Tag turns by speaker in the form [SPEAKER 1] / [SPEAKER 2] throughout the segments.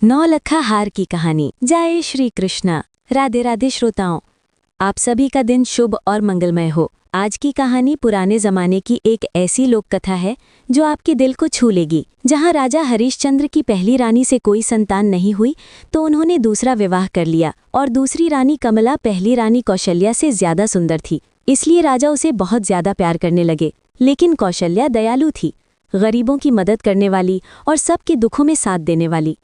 [SPEAKER 1] नौलखा हार की कहानी। जय श्री कृष्णा। राधे राधे श्रोताओं, आप सभी का दिन शुभ और मंगलमय हो। आज की कहानी पुराने जमाने की एक ऐसी लोक कथा है जो आपके दिल को छू लेगी। जहां राजा हरिश्चंद्र की पहली रानी से कोई संतान नहीं हुई तो उन्होंने दूसरा विवाह कर लिया और दूसरी रानी कमला पहली रानी कौशल्या से ज्यादा सुंदर थी, इसलिए राजा उसे बहुत ज्यादा प्यार करने लगे। लेकिन कौशल्या दयालु थी, गरीबों की मदद करने वाली और सबके दुखों में साथ देने वाली।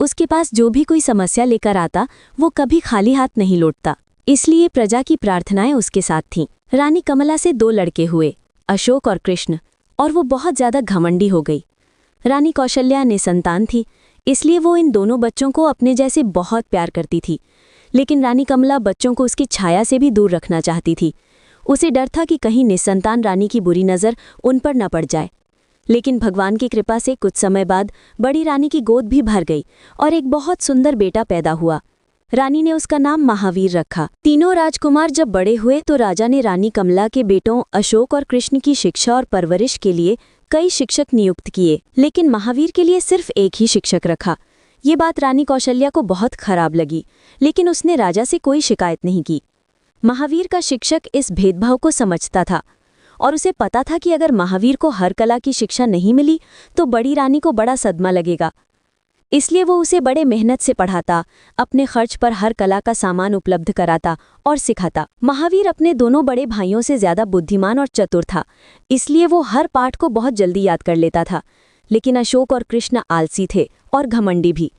[SPEAKER 1] उसके पास जो भी कोई समस्या लेकर आता वो कभी खाली हाथ नहीं लौटता, इसलिए प्रजा की प्रार्थनाएं उसके साथ थीं। रानी कमला से 2 लड़के हुए, अशोक और कृष्ण, और वो बहुत ज्यादा घमंडी हो गई। रानी कौशल्या निसंतान थी, इसलिए वो इन दोनों बच्चों को अपने जैसे बहुत प्यार करती थी। लेकिन रानी कमला बच्चों को उसकी छाया से भी दूर रखना चाहती थी। उसे डर था कि कहीं निसंतान रानी की बुरी नज़र उन पर न पड़ जाए। लेकिन भगवान की कृपा से कुछ समय बाद बड़ी रानी की गोद भी भर गई और एक बहुत सुंदर बेटा पैदा हुआ। रानी ने उसका नाम महावीर रखा। तीनों राजकुमार जब बड़े हुए तो राजा ने रानी कमला के बेटों अशोक और कृष्ण की शिक्षा और परवरिश के लिए कई शिक्षक नियुक्त किए, लेकिन महावीर के लिए सिर्फ एक ही शिक्षक रखा। ये बात रानी कौशल्या को बहुत खराब लगी, लेकिन उसने राजा से कोई शिकायत नहीं की। महावीर का शिक्षक इस भेदभाव को समझता था और उसे पता था कि अगर महावीर को हर कला की शिक्षा नहीं मिली तो बड़ी रानी को बड़ा सदमा लगेगा। इसलिए वो उसे बड़े मेहनत से पढ़ाता, अपने खर्च पर हर कला का सामान उपलब्ध कराता और सिखाता। महावीर अपने दोनों बड़े भाइयों से ज्यादा बुद्धिमान और चतुर था, इसलिए वो हर पाठ को बहुत जल्दी याद कर लेता था। लेकिन अशोक और कृष्ण आलसी थे और घमंडी भी,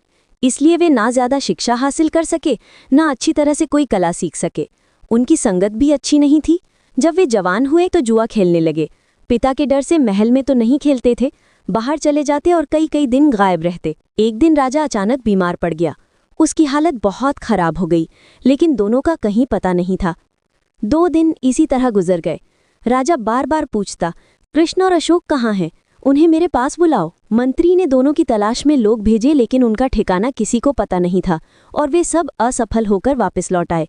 [SPEAKER 1] इसलिए वे ना ज्यादा शिक्षा हासिल कर सके, ना अच्छी तरह से कोई कला सीख सके। उनकी संगत भी अच्छी नहीं थी। जब वे जवान हुए तो जुआ खेलने लगे। पिता के डर से महल में तो नहीं खेलते थे, बाहर चले जाते और कई कई दिन गायब रहते। एक दिन राजा अचानक बीमार पड़ गया। उसकी हालत बहुत खराब हो गई, लेकिन दोनों का कहीं पता नहीं था। 2 दिन इसी तरह गुजर गए। राजा बार बार पूछता, कृष्ण और अशोक कहाँ हैं? उन्हें मेरे पास बुलाओ। मंत्री ने दोनों की तलाश में लोग भेजे, लेकिन उनका ठिकाना किसी को पता नहीं था और वे सब असफल होकर वापस लौट आए।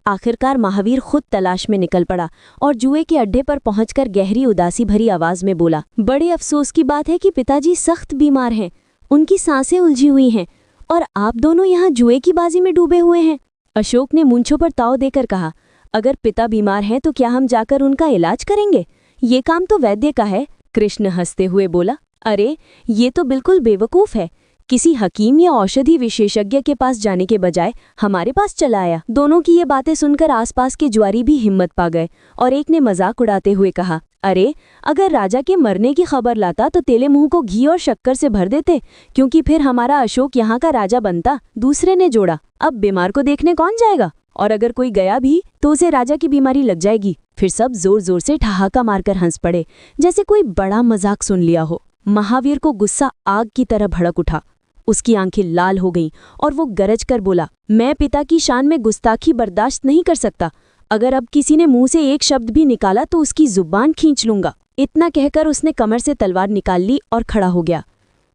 [SPEAKER 1] आखिरकार महावीर खुद तलाश में निकल पड़ा और जुए के अड्डे पर पहुंचकर गहरी उदासी भरी आवाज में बोला, बड़े अफसोस की बात है कि पिताजी सख्त बीमार हैं, उनकी सांसें उलझी हुई हैं और आप दोनों यहाँ जुए की बाजी में डूबे हुए हैं। अशोक ने मूंछों पर ताव देकर कहा, अगर पिता बीमार हैं तो क्या हम जाकर उनका इलाज करेंगे? ये काम तो वैद्य का है। कृष्ण हंसते हुए बोला, अरे ये तो बिल्कुल बेवकूफ है। किसी हकीम या औषधि विशेषज्ञ के पास जाने के बजाय हमारे पास चला आया। दोनों की ये बातें सुनकर आसपास के जुआरी भी हिम्मत पा गए और एक ने मजाक उड़ाते हुए कहा, अरे अगर राजा के मरने की खबर लाता तो तेले मुंह को घी और शक्कर से भर देते, क्योंकि फिर हमारा अशोक यहाँ का राजा बनता। दूसरे ने जोड़ा, अब बीमार को देखने कौन जाएगा, और अगर कोई गया भी तो उसे राजा की बीमारी लग जाएगी। फिर सब जोर जोर से ठहाका मारकर हंस पड़े, जैसे कोई बड़ा मजाक सुन लिया हो। महावीर को गुस्सा आग की तरह भड़क उठा। उसकी आंखें लाल हो गईं और वो गरज कर बोला, मैं पिता की शान में गुस्ताखी बर्दाश्त नहीं कर सकता। अगर अब किसी ने मुंह से एक शब्द भी निकाला तो उसकी जुबान खींच लूंगा। इतना कहकर उसने कमर से तलवार निकाल ली और खड़ा हो गया,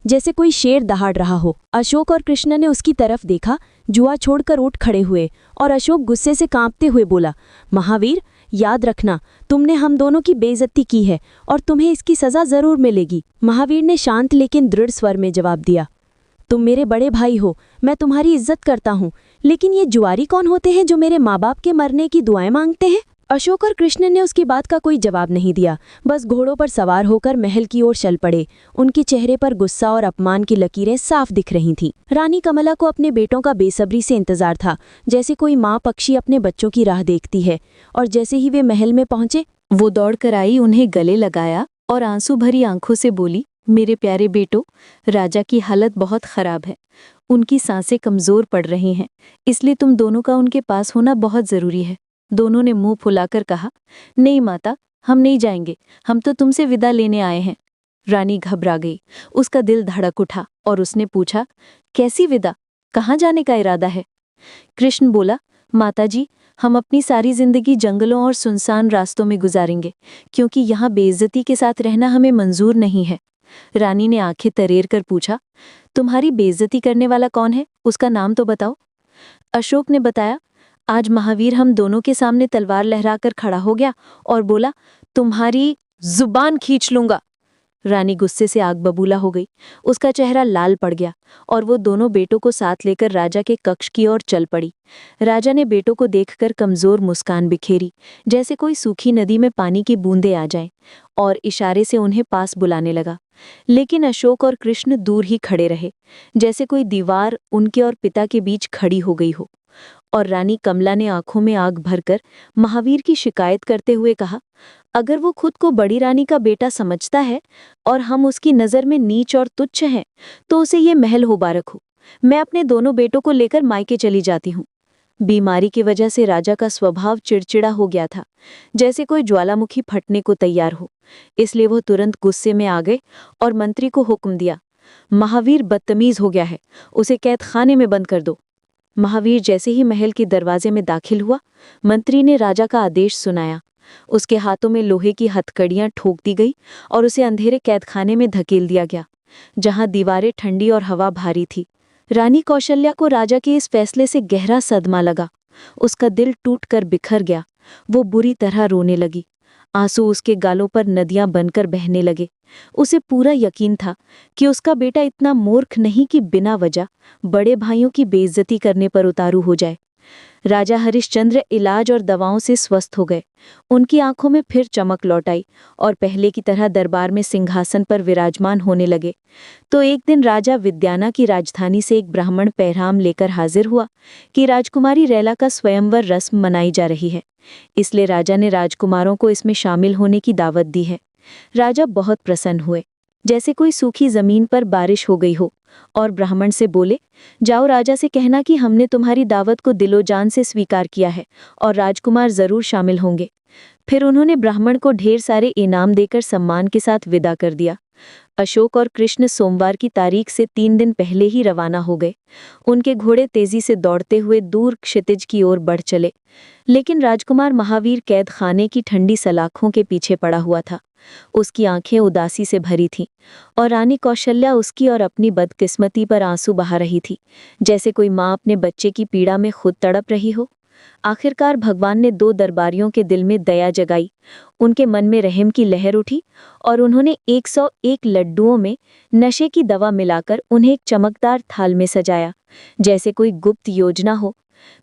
[SPEAKER 1] जैसे कोई शेर दहाड़ रहा हो। अशोक और कृष्ण ने उसकी तरफ देखा, जुआ छोड़कर उठ खड़े हुए और अशोक गुस्से से कांपते हुए बोला, महावीर याद रखना, तुमने हम दोनों की बेइज्जती की है और तुम्हें इसकी सजा जरूर मिलेगी। महावीर ने शांत लेकिन दृढ़ स्वर में जवाब दिया, तुम मेरे बड़े भाई हो, मैं तुम्हारी इज्जत करता हूँ, लेकिन ये जुआरी कौन होते हैं जो मेरे माँ बाप के मरने की दुआएं मांगते हैं? अशोक और कृष्ण ने उसकी बात का कोई जवाब नहीं दिया, बस घोड़ों पर सवार होकर महल की ओर चल पड़े। उनके चेहरे पर गुस्सा और अपमान की लकीरें साफ दिख रही थीं। रानी कमला को अपने बेटों का बेसब्री से इंतजार था, जैसे कोई माँ पक्षी अपने बच्चों की राह देखती है। और जैसे ही वे महल में पहुंचे, वो दौड़कर आई, उन्हें गले लगाया और आंसू भरी आंखों से बोली, मेरे प्यारे बेटो, राजा की हालत बहुत खराब है, उनकी सांसें कमजोर पड़ रही हैं, इसलिए तुम दोनों का उनके पास होना बहुत जरूरी है। दोनों ने मुंह फुलाकर कहा, नहीं माता, हम नहीं जाएंगे, हम तो तुमसे विदा लेने आए हैं। रानी घबरा गई, उसका दिल धड़क उठा और उसने पूछा, कैसी विदा, कहाँ जाने का इरादा है? कृष्ण बोला, माताजी, हम अपनी सारी जिंदगी जंगलों और सुनसान रास्तों में गुजारेंगे, क्योंकि यहाँ बेइज्जती के साथ रहना हमें मंजूर नहीं है। रानी ने आंखें तरेर कर पूछा, तुम्हारी बेइज्जती करने वाला कौन है, उसका नाम तो बताओ। अशोक ने बताया, आज महावीर हम दोनों के सामने तलवार लहराकर खड़ा हो गया और बोला, तुम्हारी जुबान खींच लूंगा।
[SPEAKER 2] रानी गुस्से से आग बबूला हो गई। उसका चेहरा लाल पड़ गया और वो दोनों बेटों को साथ लेकर राजा के कक्ष की ओर चल पड़ी। राजा ने बेटों को देखकर कमजोर मुस्कान बिखेरी, जैसे कोई सूखी नदी में पानी की बूंदें आ जाएं, और इशारे से उन्हें पास बुलाने लगा। लेकिन अशोक और कृष्ण दूर ही खड़े रहे, जैसे कोई दीवार उनके और पिता के बीच खड़ी हो गई हो। और रानी कमला ने आंखों में आग भरकर महावीर की शिकायत करते हुए कहा, अगर वो खुद को बड़ी रानी का बेटा समझता है और हम उसकी नज़र में नीच और तुच्छ हैं, तो उसे ये महल मुबारक हो। मैं अपने दोनों बेटों को लेकर मायके चली जाती हूँ। बीमारी की वजह से राजा का स्वभाव चिड़चिड़ा हो गया था, जैसे कोई ज्वालामुखी फटने को तैयार हो। इसलिए वो तुरंत गुस्से में आ गए और मंत्री को हुक्म दिया, महावीर बदतमीज हो गया है, उसे कैद खाने में बंद कर दो। महावीर जैसे ही महल के दरवाजे में दाखिल हुआ, मंत्री ने राजा का आदेश सुनाया। उसके हाथों में लोहे की हथकड़ियां ठोक दी गई और उसे अंधेरे कैदखाने में धकेल दिया गया, जहां दीवारें ठंडी और हवा भारी थी। रानी कौशल्या को राजा के इस फैसले से गहरा सदमा लगा। उसका दिल टूटकर बिखर गया। वो बुरी तरह रोने लगी। आंसू उसके गालों पर नदियां बनकर बहने लगे। उसे पूरा यकीन था कि उसका बेटा इतना मूर्ख नहीं कि बिना वजह बड़े भाइयों की बेइज्जती करने पर उतारू हो जाए। राजा हरिश्चंद्र इलाज और दवाओं से स्वस्थ हो गए। उनकी आंखों में फिर चमक लौट आई और पहले की तरह दरबार में सिंहासन पर विराजमान होने लगे। तो एक दिन राजा विद्याना की राजधानी से एक ब्राह्मण पैराम लेकर हाजिर हुआ कि राजकुमारी रैला का स्वयंवर रस्म मनाई जा रही है, इसलिए राजा ने राजकुमारों को इसमें शामिल होने की दावत दी है। राजा बहुत प्रसन्न हुए, जैसे कोई सूखी जमीन पर बारिश हो गई हो, और ब्राह्मण से बोले, जाओ राजा से कहना कि हमने तुम्हारी दावत को दिलो जान से स्वीकार किया है और राजकुमार जरूर शामिल होंगे। फिर उन्होंने ब्राह्मण को ढेर सारे इनाम देकर सम्मान के साथ विदा कर दिया। अशोक और कृष्ण सोमवार की तारीख से 3 दिन पहले ही रवाना हो गए। उनके घोड़े तेजी से दौड़ते हुए दूर क्षितिज की ओर बढ़ चले, लेकिन राजकुमार महावीर कैद खाने की ठंडी सलाखों के पीछे पड़ा हुआ था। उसकी आंखें उदासी से भरी थीं और रानी कौशल्या उसकी और अपनी बदकिस्मती पर आंसू बहा रही थी, जैसे कोई माँ अपने बच्चे की पीड़ा में खुद तड़प रही हो। आखिरकार भगवान ने 2 दरबारियों के दिल में दया जगाई। उनके मन में रहम की लहर उठी और उन्होंने 101 लड्डुओं में नशे की दवा मिलाकर उन्हें एक चमकदार थाल में सजाया, जैसे कोई गुप्त योजना हो।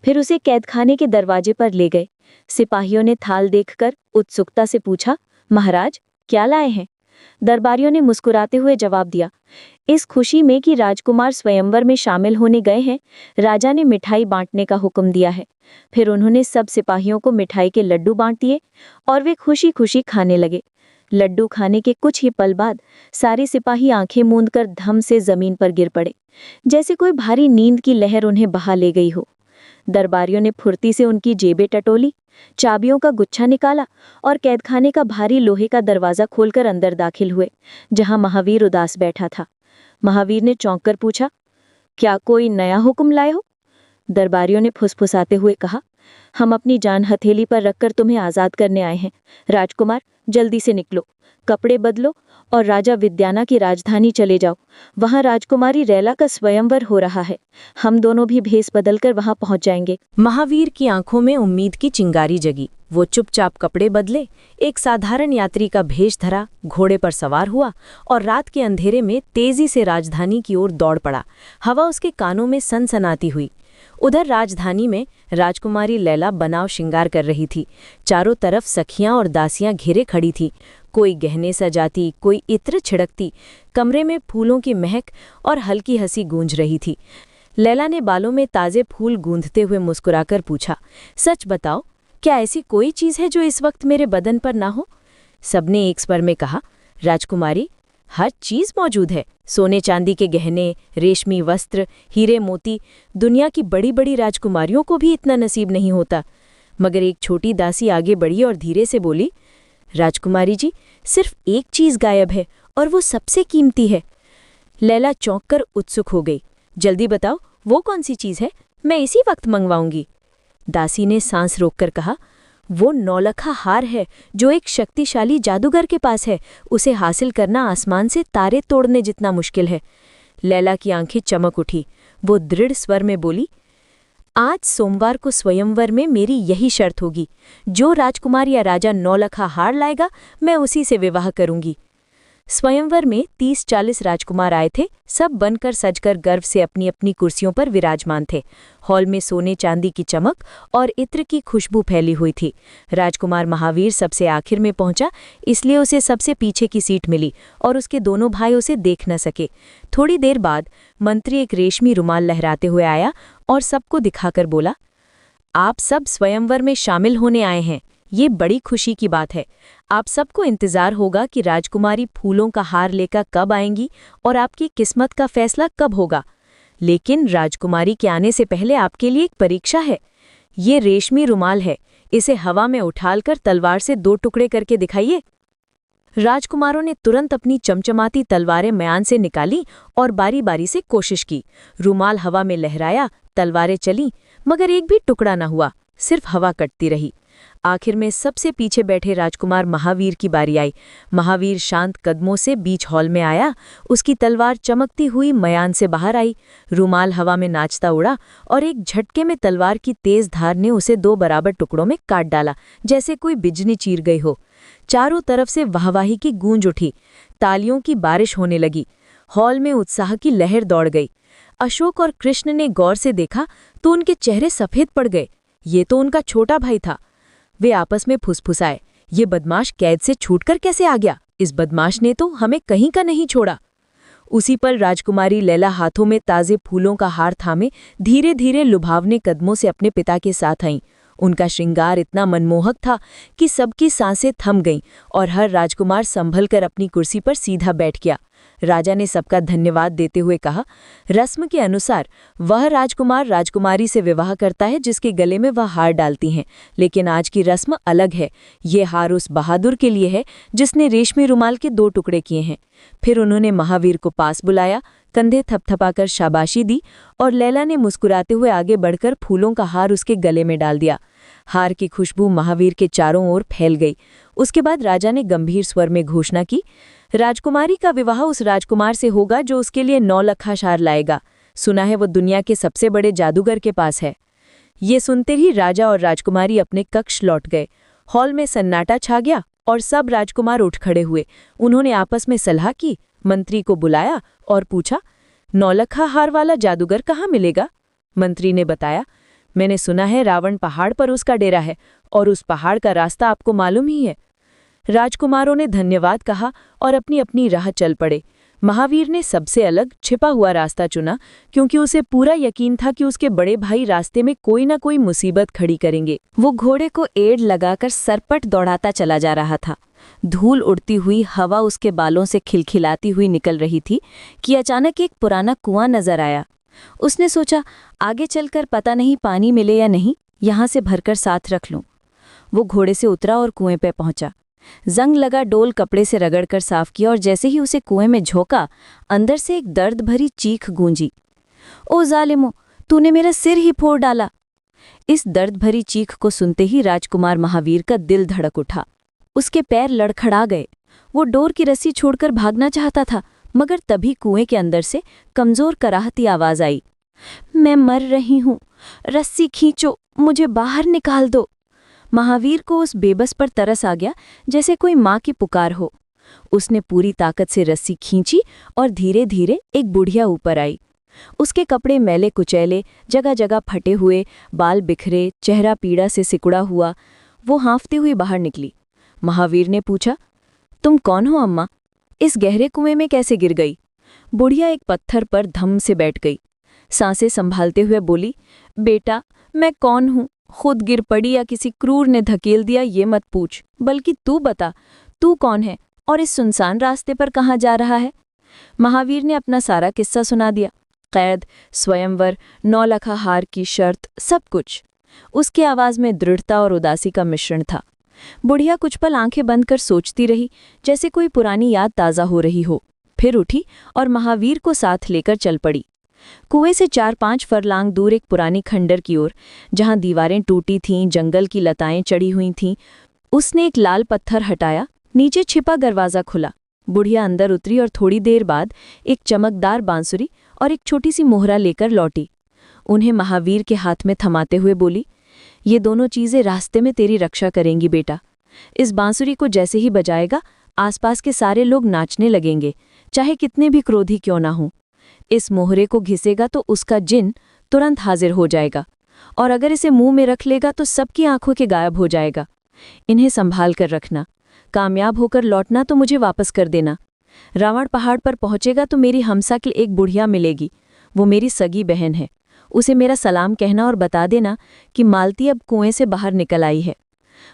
[SPEAKER 2] फिर उसे कैदखाने के दरवाजे पर ले गए। सिपाहियों ने थाल देखकर उत्सुकता से पूछा, महाराज क्या लाए हैं? दरबारियों ने मुस्कुराते हुए जवाब दिया, इस खुशी में कि राजकुमार स्वयंवर में शामिल होने गए हैं, राजा ने मिठाई बांटने का हुक्म दिया है। फिर उन्होंने सब सिपाहियों को मिठाई के लड्डू बांट दिए और वे खुशी खुशी खाने लगे। लड्डू खाने के कुछ ही पल बाद सारे सिपाही आंखें मूंदकर धम से जमीन पर गिर पड़े, जैसे कोई भारी नींद की लहर उन्हें बहा ले गई हो। दरबारियों ने फुर्ती से उनकी जेबें टटोली, चाबियों का गुच्छा निकाला और कैदखाने का भारी लोहे का दरवाजा खोलकर अंदर दाखिल हुए, जहां महावीर उदास बैठा था। महावीर ने चौंक कर पूछा, क्या कोई नया हुक्म लाए हो? दरबारियों ने फुसफुसाते हुए कहा, हम अपनी जान हथेली पर रखकर तुम्हें आज़ाद करने आए हैं। राजकुमार, जल्दी से निकलो, कपड़े बदलो और राजा विद्याना की राजधानी चले जाओ। वहां राजकुमारी रैला का स्वयंवर हो रहा है। हम दोनों भी भेष बदलकर वहां पहुंच जाएंगे।
[SPEAKER 1] महावीर की आंखों में उम्मीद की चिंगारी जगी। वो चुपचाप कपड़े बदले, एक साधारण यात्री का भेष धरा, घोड़े पर सवार हुआ और रात के अंधेरे में तेजी से राजधानी की ओर दौड़ पड़ा। हवा उसके कानों में सनसनाती हुई। उधर राजधानी में राजकुमारी लैला बनाव श्रृंगार कर रही थी। चारों तरफ सखियां और दासियां घिरे खड़ी थीं। कोई गहने सजाती, कोई इत्र छिड़कती। कमरे में फूलों की महक और हल्की हंसी गूंज रही थी। लैला ने बालों में ताजे फूल गूंथते हुए मुस्कुराकर पूछा, सच बताओ, क्या ऐसी कोई चीज़ है जो इस वक्त मेरे बदन पर ना हो? सबने एक स्वर में कहा, राजकुमारी, हर चीज़ मौजूद है। सोने चांदी के गहने, रेशमी वस्त्र, हीरे मोती। दुनिया की बड़ी बड़ी राजकुमारियों को भी इतना नसीब नहीं होता। मगर एक छोटी दासी आगे बढ़ी और धीरे से बोली, राजकुमारी जी, सिर्फ एक चीज़ गायब है और वो सबसे कीमती है। लैला चौंक कर उत्सुक हो गई। जल्दी बताओ, वो कौन सी चीज़ है? मैं इसी वक्त मंगवाऊंगी। दासी ने सांस रोककर कहा, वो नौलखा हार है जो एक शक्तिशाली जादूगर के पास है। उसे हासिल करना आसमान से तारे तोड़ने जितना मुश्किल है। लैला की आंखें चमक उठी। वो दृढ़ स्वर में बोली, आज सोमवार को स्वयंवर में मेरी यही शर्त होगी। जो राजकुमार या राजा नौलखा हार लाएगा, मैं उसी से विवाह करूंगी।
[SPEAKER 2] स्वयंवर में 30-40 राजकुमार आए थे। सब बनकर सजकर गर्व से अपनी अपनी कुर्सियों पर विराजमान थे। हॉल में सोने चांदी की चमक और इत्र की खुशबू फैली हुई थी। राजकुमार महावीर सबसे आखिर में पहुंचा, इसलिए उसे सबसे पीछे की सीट मिली और उसके दोनों भाई उसे देख न सके। थोड़ी देर बाद मंत्री एक रेशमी रुमाल लहराते हुए आया और सबको दिखाकर बोला, आप सब स्वयंवर में शामिल होने आए हैं। ये बड़ी खुशी की बात है। आप सबको इंतजार होगा कि राजकुमारी फूलों का हार लेकर कब आएंगी और आपकी किस्मत का फैसला कब होगा। लेकिन राजकुमारी के आने से पहले आपके लिए एक परीक्षा है। ये रेशमी रुमाल है, इसे हवा में उछालकर तलवार से 2 टुकड़े करके दिखाइए। राजकुमारों ने तुरंत अपनी चमचमाती तलवारें म्यान से निकाली और बारी बारी से कोशिश की। रुमाल हवा में लहराया, तलवारें चलीं, मगर एक भी टुकड़ा न हुआ, सिर्फ हवा कटती रही। आखिर में सबसे पीछे बैठे राजकुमार महावीर की बारी आई। महावीर शांत कदमों से बीच हॉल में आया। उसकी तलवार चमकती हुई मयान से बाहर आई। रुमाल हवा में नाचता उड़ा और एक झटके में तलवार की तेज धार ने उसे 2 बराबर टुकड़ों में काट डाला, जैसे कोई बिजली चीर गई हो। चारों तरफ से वाहवाही की गूंज उठी, तालियों की बारिश होने लगी। हॉल में उत्साह की लहर दौड़ गई। अशोक और कृष्ण ने गौर से देखा तो उनके चेहरे सफेद पड़ गए। ये तो उनका छोटा भाई था। वे आपस में फुसफुसाए, ये बदमाश कैद से छूटकर कैसे आ गया? इस बदमाश ने तो हमें कहीं का नहीं छोड़ा। उसी पर राजकुमारी लैला हाथों में ताजे फूलों का हार थामे धीरे धीरे लुभावने कदमों से अपने पिता के साथ आईं। उनका श्रृंगार इतना मनमोहक था कि सबकी सांसें थम गईं और हर राजकुमार संभल कर अपनी कुर्सी पर सीधा बैठ गया। राजा ने सबका धन्यवाद देते हुए कहा, रस्म के अनुसार वह राजकुमार राजकुमारी से विवाह करता है जिसके गले में वह हार डालती हैं, लेकिन आज की रस्म अलग है। ये हार उस बहादुर के लिए है जिसने रेशमी रुमाल के 2 टुकड़े किए हैं। फिर उन्होंने महावीर को पास बुलाया, कंधे थपथपाकर शाबाशी दी और लैला ने मुस्कुराते हुए आगे बढ़कर फूलों का हार उसके गले में डाल दिया। हार की खुशबू महावीर के चारों ओर फैल गई। उसके बाद राजा ने गंभीर स्वर में घोषणा की, राजकुमारी का विवाह उस राजकुमार से होगा जो उसके लिए 9 लखा हार लाएगा। सुना है वो दुनिया के सबसे बड़े जादूगर के पास है। ये सुनते ही राजा और राजकुमारी अपने कक्ष लौट गए। हॉल में सन्नाटा छा गया और सब राजकुमार उठ खड़े हुए। उन्होंने आपस में सलाह की, मंत्री को बुलाया और पूछा, 9 लखा हार वाला जादूगर कहाँ मिलेगा? मंत्री ने बताया, मैंने सुना है रावण पहाड़ पर उसका डेरा है और उस पहाड़ का रास्ता आपको मालूम ही है। राजकुमारों ने धन्यवाद कहा और अपनी अपनी राह चल पड़े। महावीर ने सबसे अलग छिपा हुआ रास्ता चुना क्योंकि उसे पूरा यकीन था कि उसके बड़े भाई रास्ते में कोई ना कोई मुसीबत खड़ी करेंगे।
[SPEAKER 1] वो घोड़े को एड़ लगाकर सरपट दौड़ाता चला जा रहा था। धूल उड़ती हुई हवा उसके बालों से खिलखिलाती हुई निकल रही थी कि अचानक एक पुराना कुआं नजर आया। उसने सोचा, आगे चलकर पता नहीं पानी मिले या नहीं, यहाँ से भरकर साथ रख लूं। वो घोड़े से उतरा और कुएं पे पहुंचा। जंग लगा डोल कपड़े से रगड़कर साफ किया और जैसे ही उसे कुएं में झोंका, अंदर से एक दर्द भरी चीख गूंजी, ओ जालिमो, तूने मेरा सिर ही फोड़ डाला। इस दर्द भरी चीख को सुनते ही राजकुमार महावीर का दिल धड़क उठा। उसके पैर लड़खड़ा गए। वो डोर की रस्सी छोड़कर भागना चाहता था, मगर तभी कुएं के अंदर से कमजोर कराहती आवाज आई, मैं मर रही हूं, रस्सी खींचो, मुझे बाहर निकाल दो। महावीर को उस बेबस पर तरस आ गया जैसे कोई माँ की पुकार हो। उसने पूरी ताकत से रस्सी खींची और धीरे धीरे एक बुढ़िया ऊपर आई। उसके कपड़े मैले कुचैले, जगह जगह फटे हुए, बाल बिखरे, चेहरा पीड़ा से सिकुड़ा हुआ। वो हाँफती हुई बाहर निकली। महावीर ने पूछा, तुम कौन हो अम्मा? इस गहरे कुएं में कैसे गिर गई? बुढ़िया एक पत्थर पर धम से बैठ गई। सांसें संभालते हुए बोली, बेटा, मैं कौन हूँ? खुद गिर पड़ी या किसी क्रूर ने धकेल दिया ये मत पूछ, बल्कि तू बता, तू कौन है और इस सुनसान रास्ते पर कहाँ जा रहा है? महावीर ने अपना सारा किस्सा सुना दिया। कैद, स्वयंवर, 9 लखा हार की शर्त, सब कुछ। उसकी आवाज में दृढ़ता और उदासी का मिश्रण था। बुढ़िया कुछ पल आंखें बंद कर सोचती रही, जैसे कोई पुरानी याद ताज़ा हो रही हो। फिर उठी और महावीर को साथ लेकर चल पड़ी। कुएं से 4-5 फरलांग दूर एक पुरानी खंडर की ओर, जहां दीवारें टूटी थीं, जंगल की लताएं चढ़ी हुई थीं। उसने एक लाल पत्थर हटाया, नीचे छिपा दरवाजा खुला। बुढ़िया अंदर उतरी और थोड़ी देर बाद एक चमकदार बांसुरी और एक छोटी सी मोहरा लेकर लौटी। उन्हें महावीर के हाथ में थमाते हुए बोली, ये दोनों चीजें रास्ते में तेरी रक्षा करेंगी बेटा। इस बांसुरी को जैसे ही बजाएगा,
[SPEAKER 2] आसपास के सारे लोग नाचने लगेंगे, चाहे कितने भी क्रोधी क्यों ना हों। इस मोहरे को घिसेगा तो उसका जिन तुरंत हाजिर हो जाएगा, और अगर इसे मुंह में रख लेगा तो सबकी आंखों के गायब हो जाएगा। इन्हें संभाल कर रखना, कामयाब होकर लौटना तो मुझे वापस कर देना। रावण पहाड़ पर पहुंचेगा तो मेरी हमसा की एक बुढ़िया मिलेगी, वो मेरी सगी बहन है। उसे मेरा सलाम कहना और बता देना कि मालती अब कुएं से बाहर निकल आई है।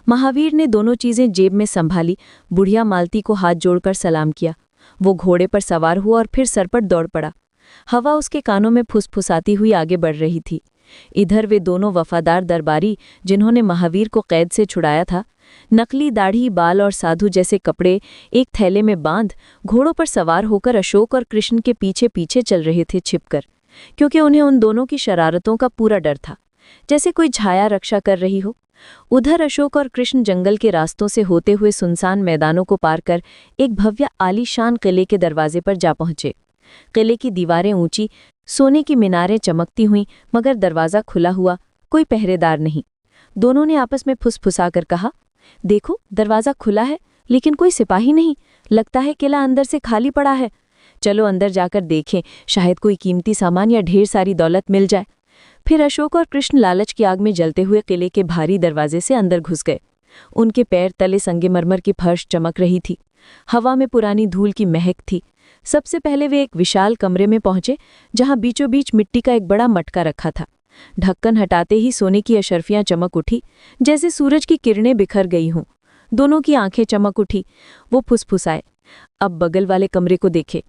[SPEAKER 2] महावीर ने दोनों चीजें जेब में संभाली, बुढ़िया मालती को हाथ जोड़कर सलाम किया। वो घोड़े पर सवार हुआ और फिर सरपट दौड़ पड़ा। हवा उसके कानों में फुसफुसाती हुई आगे बढ़ रही थी। इधर वे दोनों वफादार दरबारी, जिन्होंने महावीर को कैद से छुड़ाया था, नकली दाढ़ी, बाल और साधु जैसे कपड़े एक थैले में बांध घोड़ों पर सवार होकर अशोक और कृष्ण के पीछे पीछे चल रहे थे छिपकर, क्योंकि उन्हें उन दोनों की शरारतों का पूरा डर था, जैसे कोई छाया रक्षा कर रही हो। उधर अशोक और कृष्ण जंगल के रास्तों से होते हुए सुनसान मैदानों को पार कर एक भव्य आलीशान किले के दरवाजे पर जा पहुंचे। किले की दीवारें ऊंची, सोने की मीनारें चमकती हुईं, मगर दरवाज़ा खुला हुआ, कोई पहरेदार नहीं। दोनों ने आपस में फुसफुसाकर कहा, देखो दरवाज़ा खुला है लेकिन कोई सिपाही नहीं, लगता है किला अंदर से खाली पड़ा है। चलो अंदर जाकर देखें, शायद कोई कीमती सामान या ढेर सारी दौलत मिल जाए। फिर अशोक और कृष्ण लालच की आग में जलते हुए किले के भारी दरवाजे से अंदर घुस गए। उनके पैर तले संगमरमर की फर्श चमक रही थी, हवा में पुरानी धूल की महक थी। सबसे पहले वे एक विशाल कमरे में पहुंचे, जहां बीचों बीच मिट्टी का एक बड़ा मटका रखा था। ढक्कन हटाते ही सोने की अशर्फियां चमक उठी, जैसे सूरज की किरणें बिखर गई हों। दोनों की आंखें चमक उठी। वो फुसफुसाए, अब बगल वाले कमरे को देखे।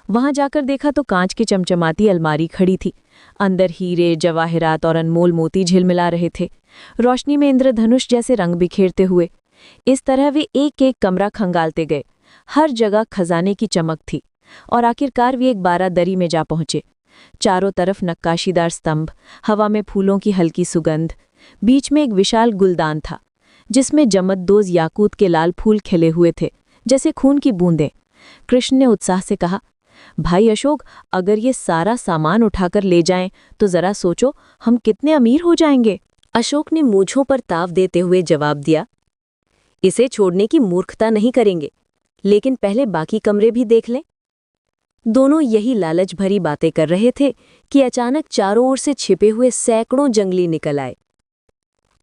[SPEAKER 2] वहां जाकर देखा तो कांच की चमचमाती अलमारी खड़ी थी। अंदर हीरे, जवाहरात और अनमोल मोती झिलमिला रहे थे, रोशनी में इंद्रधनुष जैसे रंग बिखेरते हुए। इस तरह वे एक एक कमरा खंगालते गए। हर जगह खजाने की चमक थी, और आखिरकार वे एक बारादरी में जा पहुंचे। चारों तरफ नक्काशीदार स्तंभ, हवा में फूलों की हल्की सुगंध। बीच में एक विशाल गुलदान था, जिसमें जमददोज याकूत के लाल फूल खिले हुए थे, जैसे खून की बूंदें। कृष्ण ने उत्साह से कहा, भाई अशोक, अगर ये सारा सामान उठाकर ले जाएं तो जरा सोचो, हम कितने अमीर हो जाएंगे।
[SPEAKER 1] अशोक ने मूंछों पर ताव देते हुए जवाब दिया, इसे छोड़ने की मूर्खता नहीं करेंगे, लेकिन पहले बाकी कमरे भी देख लें। दोनों यही लालच भरी बातें कर रहे थे कि अचानक चारों ओर से छिपे हुए सैकड़ों जंगली निकल आए।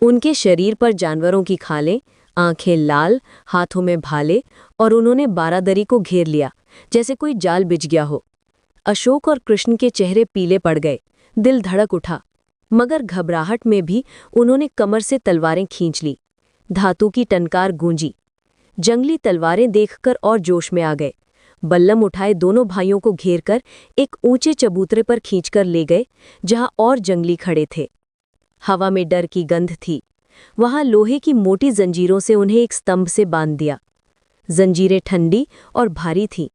[SPEAKER 1] उनके शरीर पर जानवरों की खालें, आंखें लाल, हाथों में भाले, और उन्होंने बारादरी को घेर लिया जैसे कोई जाल बिछ गया हो। अशोक और कृष्ण के चेहरे पीले पड़ गए, दिल धड़क उठा, मगर घबराहट में भी उन्होंने कमर से तलवारें खींच ली। धातु की टनकार गूंजी। जंगली तलवारें देखकर और जोश में आ गए। बल्लम उठाए दोनों भाइयों को घेरकर एक ऊंचे चबूतरे पर खींचकर ले गए, जहां और जंगली खड़े थे। हवा में डर की गंध थी। वहां लोहे की मोटी जंजीरों से उन्हें एक स्तंभ से बांध दिया। जंजीरें ठंडी और भारी थीं।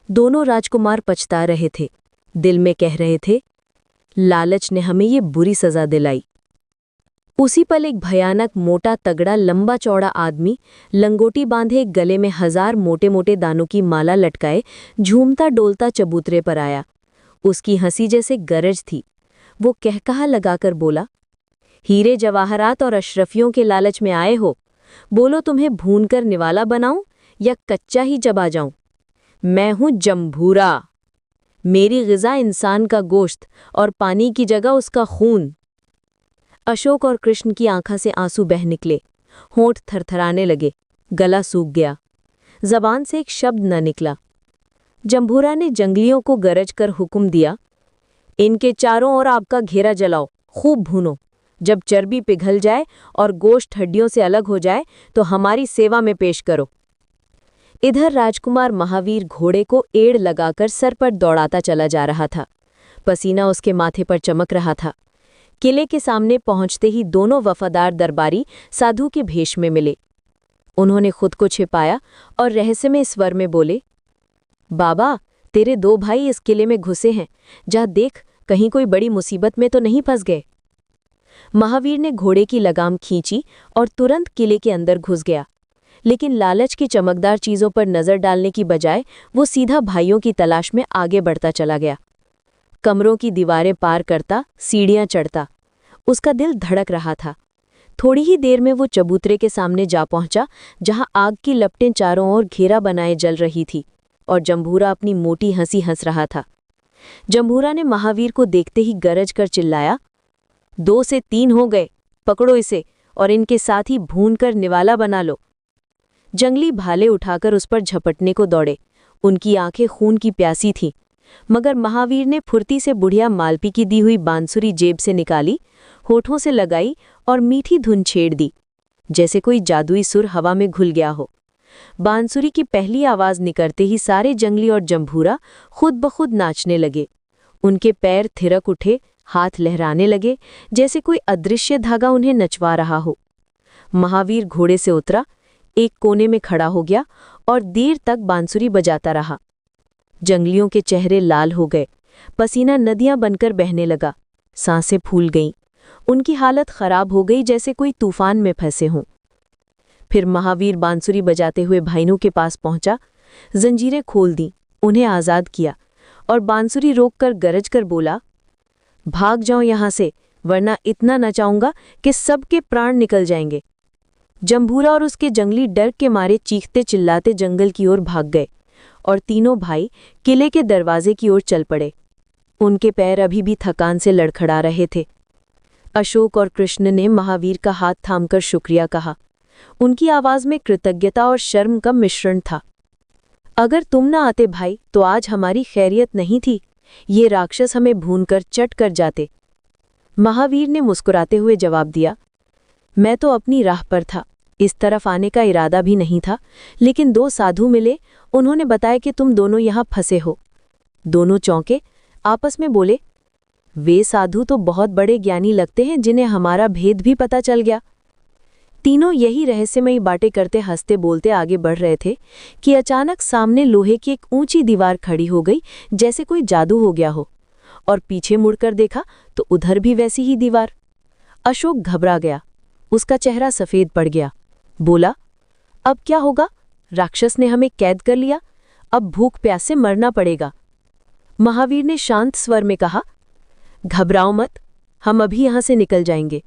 [SPEAKER 1] दोनों राजकुमार पछता रहे थे, दिल में कह रहे थे, लालच ने हमें ये बुरी सजा दिलाई। उसी पल एक भयानक, मोटा, तगड़ा, लंबा चौड़ा आदमी, लंगोटी बांधे, गले में 1000 मोटे मोटे दानों की माला लटकाए, झूमता डोलता चबूतरे पर आया। उसकी हंसी जैसे गरज थी। वो कहकहा लगाकर बोला, हीरे जवाहरात और अशरफियों के लालच में आए हो? बोलो, तुम्हें भूनकर निवाला बनाऊं या कच्चा ही चबा जाऊं? मैं हूं जम्भूरा। मेरी ग़िज़ा इंसान का गोश्त और पानी की जगह उसका खून। अशोक और कृष्ण की आंखों से आंसू बह निकले, होंठ थरथराने लगे, गला सूख गया, जबान से एक शब्द न निकला। जम्भूरा ने जंगलियों को गरज कर हुक्म दिया, इनके चारों ओर आग का घेरा जलाओ, खूब भूनो। जब चर्बी पिघल जाए और गोश्त हड्डियों से अलग हो जाए तो हमारी सेवा में पेश करो। इधर राजकुमार महावीर घोड़े को एड़ लगाकर सर पर दौड़ाता चला जा रहा था। पसीना उसके माथे पर चमक रहा था। किले के सामने पहुंचते ही दोनों वफादार दरबारी साधु के भेष में मिले। उन्होंने खुद को छिपाया और रहस्यमय स्वर में बोले, बाबा, तेरे 2 भाई इस किले में घुसे हैं, जा देख, कहीं कोई बड़ी मुसीबत में तो नहीं फंस गए। महावीर ने घोड़े की लगाम खींची और तुरंत किले के अंदर घुस गया, लेकिन लालच की चमकदार चीजों पर नजर डालने की बजाय वो सीधा भाइयों की तलाश में आगे बढ़ता चला गया। कमरों की दीवारें पार करता, सीढ़ियां चढ़ता। उसका दिल धड़क रहा था।
[SPEAKER 2] थोड़ी ही देर में वो चबूतरे के सामने जा पहुंचा, जहां आग की लपटें चारों ओर घेरा बनाए जल रही थी और जंबूरा अपनी मोटी हंसी हंस रहा था। जंबूरा ने महावीर को देखते ही गरज कर चिल्लाया, 2 से 3 हो गए, पकड़ो इसे और इनके साथ ही भूनकर निवाला बना लो। जंगली भाले उठाकर उस पर झपटने को दौड़े। उनकी आंखें खून की प्यासी थीं, मगर महावीर ने फुर्ती से बुढ़िया मालपी की दी हुई बांसुरी जेब से निकाली, होठों से लगाई और मीठी धुन छेड़ दी, जैसे कोई जादुई सुर हवा में घुल गया हो। बांसुरी की पहली आवाज निकलते ही सारे जंगली और जंभूरा खुद ब खुद नाचने लगे। उनके पैर थिरक उठे, हाथ लहराने लगे, जैसे कोई अदृश्य धागा उन्हें नचवा रहा हो। महावीर घोड़े से उतरा, एक कोने में खड़ा हो गया और देर तक बांसुरी बजाता रहा। जंगलियों के चेहरे लाल हो गए, पसीना नदियां बनकर बहने लगा, सांसें फूल गईं। उनकी हालत खराब हो गई, जैसे कोई तूफान में फंसे हों। फिर महावीर बांसुरी बजाते हुए भाइयों के पास पहुंचा, जंजीरें खोल दी, उन्हें आज़ाद किया और बांसुरी रोककर गरज कर बोला, भाग जाओ यहां से, वरना इतना नचाऊंगा कि सबके प्राण निकल जाएंगे। जंबूरा और उसके जंगली डर के मारे चीखते चिल्लाते जंगल की ओर भाग गए और तीनों भाई किले के दरवाजे की ओर चल पड़े। उनके पैर अभी भी थकान से लड़खड़ा रहे थे। अशोक और कृष्ण ने महावीर का हाथ थामकर शुक्रिया कहा। उनकी आवाज में कृतज्ञता और शर्म का मिश्रण था। अगर तुम न आते भाई तो आज हमारी खैरियत नहीं थी, ये राक्षस हमें भूनकर चट कर जाते। महावीर ने मुस्कुराते हुए जवाब दिया, मैं तो अपनी राह पर था, इस तरफ आने का इरादा भी नहीं था, लेकिन 2 साधु मिले, उन्होंने बताया कि तुम दोनों यहाँ फंसे हो। दोनों चौंके, आपस में बोले, वे साधु तो बहुत बड़े ज्ञानी लगते हैं जिन्हें हमारा भेद भी पता चल गया। तीनों यही रहस्यमयी बातें करते हंसते बोलते आगे बढ़ रहे थे कि अचानक सामने लोहे की एक ऊंची दीवार खड़ी हो गई, जैसे कोई जादू हो गया हो, और पीछे मुड़कर देखा तो उधर भी वैसी ही दीवार। अशोक घबरा गया, उसका चेहरा सफेद पड़ गया। बोला, अब क्या होगा? राक्षस ने हमें कैद कर लिया, अब भूख प्यास से मरना पड़ेगा। महावीर ने शांत स्वर में कहा, घबराओ मत, हम अभी यहां से निकल जाएंगे।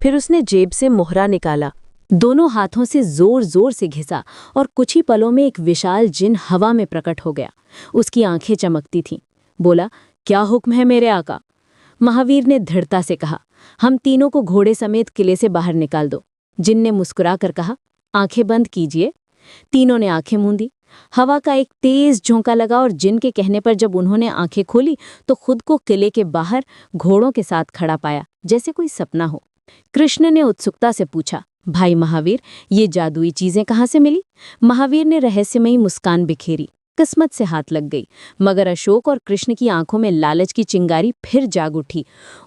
[SPEAKER 2] फिर उसने जेब से मोहरा निकाला, दोनों हाथों से जोर जोर से घिसा और कुछ ही पलों में एक विशाल जिन हवा में प्रकट हो गया। उसकी आंखें चमकती थीं। बोला, क्या हुक्म है मेरे आका? महावीर ने दृढ़ता से कहा, हम तीनों को घोड़े समेत किले से बाहर निकाल दो। जिन ने मुस्कुरा कर कहा, आंखें बंद कीजिए। तीनों ने आंखें मूंदी। हवा का एक तेज झोंका लगा और जिन के कहने पर जब उन्होंने आंखें खोली तो खुद को किले के बाहर घोड़ों के साथ खड़ा पाया, जैसे कोई सपना हो। कृष्ण ने उत्सुकता से पूछा, भाई महावीर, ये जादुई चीजें कहाँ से मिली? महावीर ने रहस्यमयी मुस्कान बिखेरी। किस्मत से हाथ लग गई। मगर अशोक और कृष्ण की आंखों में लालच की चिंगारी फिर जाग उठी।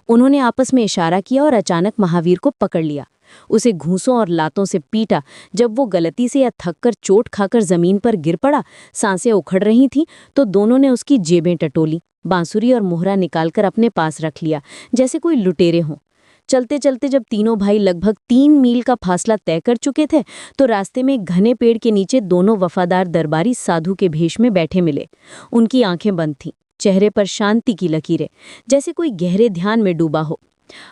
[SPEAKER 2] उन्होंने आपस में इशारा किया और अचानक महावीर को पकड़ लिया। उसे घूंसों और लातों से पीटा। जब वो गलती से या थककर चोट खाकर जमीन पर गिर पड़ा, सांसें उखड़ रही थीं, तो दोनों ने उसकी जेबें टटोली, बांसुरी और मोहरा निकालकर अपने पास रख लिया, जैसे कोई लुटेरे हों। चलते चलते जब तीनों भाई लगभग 3 मील का फासला तय कर चुके थे, तो रास्ते में एक घने पेड़ के नीचे दोनों वफादार दरबारी साधु के भेष में बैठे मिले। उनकी आंखें बंद थीं, चेहरे पर शांति की लकीरें, जैसे कोई गहरे ध्यान में डूबा हो।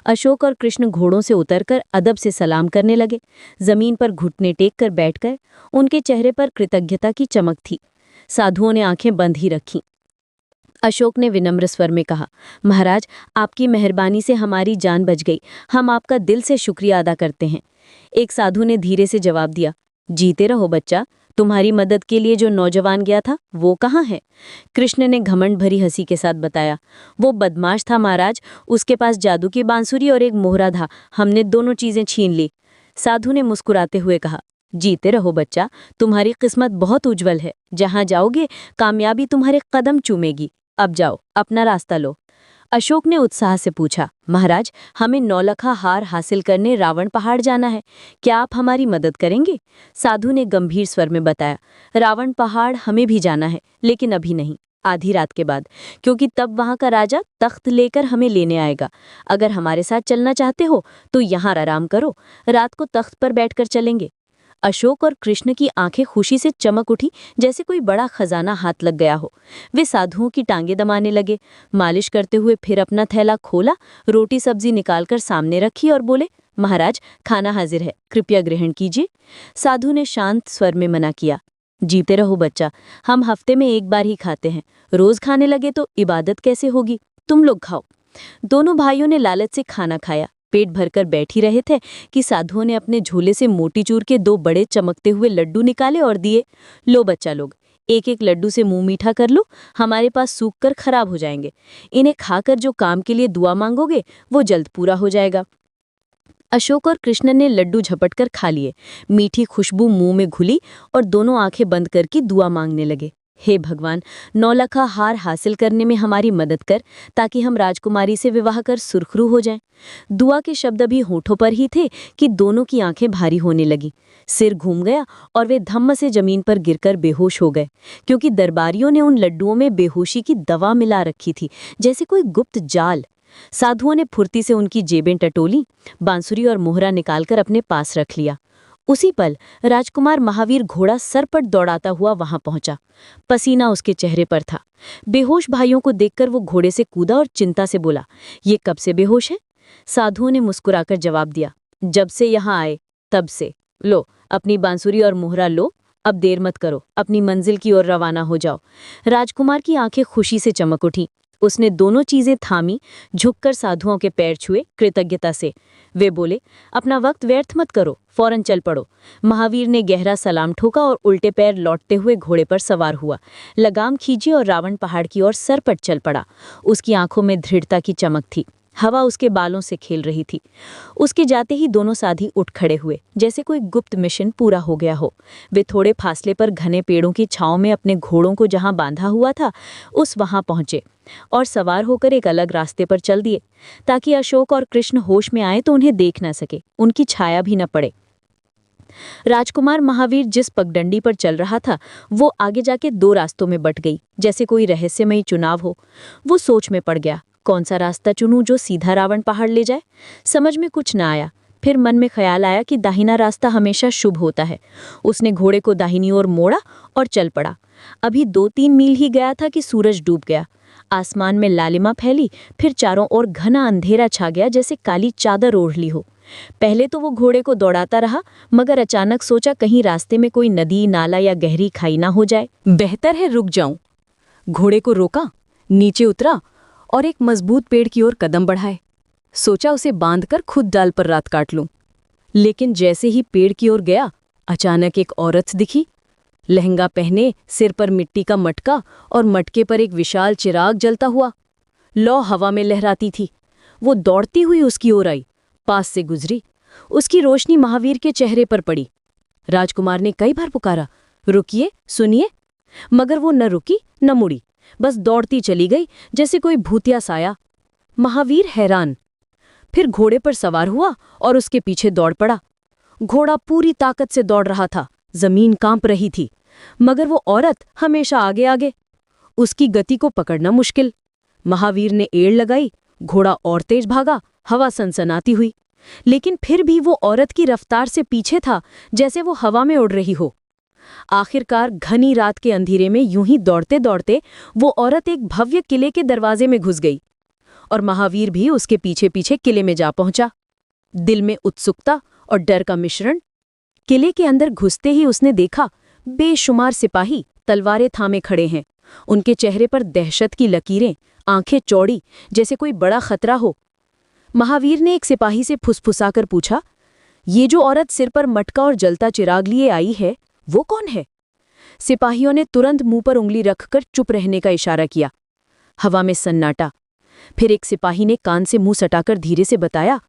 [SPEAKER 2] अशोक और कृष्ण घोड़ों से उतरकर अदब से सलाम करने लगे। जमीन पर घुटने टेक कर बैठ गए। उनके चेहरे पर कृतज्ञता की चमक थी। साधुओं ने आंखें बंद ही रखीं। अशोक ने विनम्र स्वर में कहा, महाराज, आपकी मेहरबानी से हमारी जान बच गई, हम आपका दिल से शुक्रिया अदा करते हैं। एक साधु ने धीरे से जवाब दिया, जीते रहो बच्चा, तुम्हारी मदद के लिए जो नौजवान गया था वो कहाँ है? कृष्ण ने घमंड भरी हंसी के साथ बताया, वो बदमाश था महाराज, उसके पास जादू की बांसुरी और एक मोहरा था, हमने दोनों चीजें छीन ली। साधु ने मुस्कुराते हुए कहा, जीते रहो बच्चा, तुम्हारी किस्मत बहुत उज्जवल है, जहां जाओगे कामयाबी तुम्हारे कदम चूमेगी। अब जाओ, अपना रास्ता लो। अशोक ने उत्साह से पूछा, महाराज, हमें 9 लखा हार हासिल करने रावण पहाड़ जाना है, क्या आप हमारी मदद करेंगे? साधु ने गंभीर स्वर में बताया, रावण पहाड़ हमें भी जाना है, लेकिन अभी नहीं, आधी रात के बाद, क्योंकि तब वहां का राजा तख्त लेकर हमें लेने आएगा। अगर हमारे साथ चलना चाहते हो तो यहाँ आराम करो, रात को तख्त पर बैठकर चलेंगे। अशोक और कृष्ण की आंखें खुशी से चमक उठी, जैसे कोई बड़ा खजाना हाथ लग गया हो। वे साधुओं की टांगें दबाने लगे, मालिश करते हुए फिर अपना थैला खोला, रोटी सब्जी निकालकर सामने रखी और बोले, महाराज, खाना हाजिर है, कृपया ग्रहण कीजिए। साधु ने शांत स्वर में मना किया। जीते रहो बच्चा, हम हफ्ते में एक बार ही खाते हैं, रोज खाने लगे तो इबादत कैसे होगी। तुम लोग खाओ। दोनों भाइयों ने लालच से खाना खाया। पेट भरकर बैठ ही रहे थे कि साधुओं ने अपने झोले से मोतीचूर के 2 बड़े चमकते हुए लड्डू निकाले और दिए। लो बच्चा लोग, एक एक लड्डू से मुंह मीठा कर लो, हमारे पास सूख कर खराब हो जाएंगे। इन्हें खाकर जो काम के लिए दुआ मांगोगे वो जल्द पूरा हो जाएगा। अशोक और कृष्ण ने लड्डू झपटकर खा लिए। मीठी खुशबू मुंह में घुली और दोनों आंखें बंद करके दुआ मांगने लगे। हे भगवान, 9 लाख हार हासिल करने में हमारी मदद कर, ताकि हम राजकुमारी से विवाह कर सुरखरू हो जाएं। दुआ के शब्द अभी होठों पर ही थे कि दोनों की आंखें भारी होने लगी। सिर घूम गया और वे धम्म से जमीन पर गिरकर बेहोश हो गए, क्योंकि दरबारियों ने उन लड्डुओं में बेहोशी की दवा मिला रखी थी, जैसे कोई गुप्त जाल। साधुओं ने फुर्ती से उनकी जेबें टटोली, बांसुरी और मोहरा निकालकर अपने पास रख लिया। उसी पल राजकुमार महावीर घोड़ा सरपट दौड़ाता हुआ वहां पहुंचा। पसीना उसके चेहरे पर था। बेहोश भाइयों को देखकर वो घोड़े से कूदा और चिंता से बोला, ये कब से बेहोश है? साधुओं ने मुस्कुराकर जवाब दिया, जब से यहाँ आए तब से। लो, अपनी बांसुरी और मोहरा लो, अब देर मत करो, अपनी मंजिल की ओर रवाना हो जाओ। राजकुमार की आंखें खुशी से चमक उठी। उसने दोनों चीजें थामी, झुककर साधुओं के पैर छुए कृतज्ञता से। वे बोले, अपना वक्त व्यर्थ मत करो, फौरन चल पड़ो। महावीर ने गहरा सलाम ठोका और उल्टे पैर लौटते हुए घोड़े पर सवार हुआ। लगाम खींची और रावण पहाड़ की ओर सरपट चल पड़ा। उसकी आंखों में दृढ़ता की चमक थी। हवा उसके बालों से खेल रही थी। उसके जाते ही दोनों साथी उठ खड़े हुए, जैसे कोई गुप्त मिशन पूरा हो गया हो। वे थोड़े फासले पर घने पेड़ों की छांव में अपने घोड़ों को जहां बांधा हुआ था, उस वहां पहुंचे और सवार होकर एक अलग रास्ते पर चल दिए, ताकि अशोक और कृष्ण होश में आए तो उन्हें देख न सके, उनकी छाया भी न पड़े। राजकुमार महावीर जिस पगडंडी पर चल रहा था, वो आगे जाके 2 रास्तों में बट गई, जैसे कोई रहस्यमयी चुनाव हो। वो सोच में पड़ गया, कौन सा रास्ता चुनूं जो सीधा रावण पहाड़ ले जाए। समझ में कुछ न आया। फिर मन में ख्याल आया कि दाहिना रास्ता हमेशा शुभ होता है। उसने घोड़े को दाहिनी ओर मोड़ा और चल पड़ा। अभी 2-3 मील ही गया था कि सूरज डूब गया। आसमान में लालिमा फैली, फिर चारों ओर घना अंधेरा छा गया, जैसे काली चादर ओढ़ ली हो। पहले तो वो घोड़े को दौड़ाता रहा, मगर अचानक सोचा कहीं रास्ते में कोई नदी, नाला या गहरी खाई ना हो जाए।
[SPEAKER 1] बेहतर है रुक जाऊं। घोड़े को रोका, नीचे उतरा और एक मजबूत पेड़ की ओर कदम बढ़ाए। सोचा उसे बांधकर खुद डाल पर रात काट लूं। लेकिन जैसे ही पेड़ की ओर गया, अचानक एक औरत दिखी। लहंगा पहने, सिर पर मिट्टी का मटका और मटके पर एक विशाल चिराग जलता हुआ। लौ हवा में लहराती थी। वो दौड़ती हुई उसकी ओर आई, पास से गुजरी। उसकी रोशनी महावीर के चेहरे पर पड़ी। राजकुमार ने कई बार पुकारा, रुकिए, सुनिए, मगर वो न रुकी न मुड़ी, बस दौड़ती चली गई जैसे कोई भूतिया साया। महावीर हैरान। फिर घोड़े पर सवार हुआ और उसके पीछे दौड़ पड़ा। घोड़ा पूरी ताकत से दौड़ रहा था, जमीन कांप रही थी, मगर वो औरत हमेशा आगे आगे। उसकी गति को पकड़ना मुश्किल। महावीर ने एड़ लगाई, घोड़ा और तेज भागा, हवा सनसनाती हुई। लेकिन फिर भी वो औरत की रफ्तार से पीछे था, जैसे वो हवा में उड़ रही हो। आखिरकार घनी रात के अंधेरे में यूं ही दौड़ते दौड़ते वो औरत एक भव्य किले के दरवाजे में घुस गई और महावीर भी उसके पीछे पीछे किले में जा पहुंचा। दिल में उत्सुकता और डर का मिश्रण। किले के अंदर घुसते ही उसने देखा, बेशुमार सिपाही तलवारें थामे खड़े हैं। उनके चेहरे पर दहशत की लकीरें, आंखें चौड़ी, जैसे कोई बड़ा खतरा हो। महावीर ने एक सिपाही से फुसफुसाकर पूछा, ये जो औरत सिर पर मटका और जलता चिराग लिए आई है, वो कौन है? सिपाहियों ने तुरंत मुंह पर उंगली रखकर चुप रहने का इशारा किया। हवा में सन्नाटा। फिर एक सिपाही ने कान से मुंह सटाकर धीरे से बताया,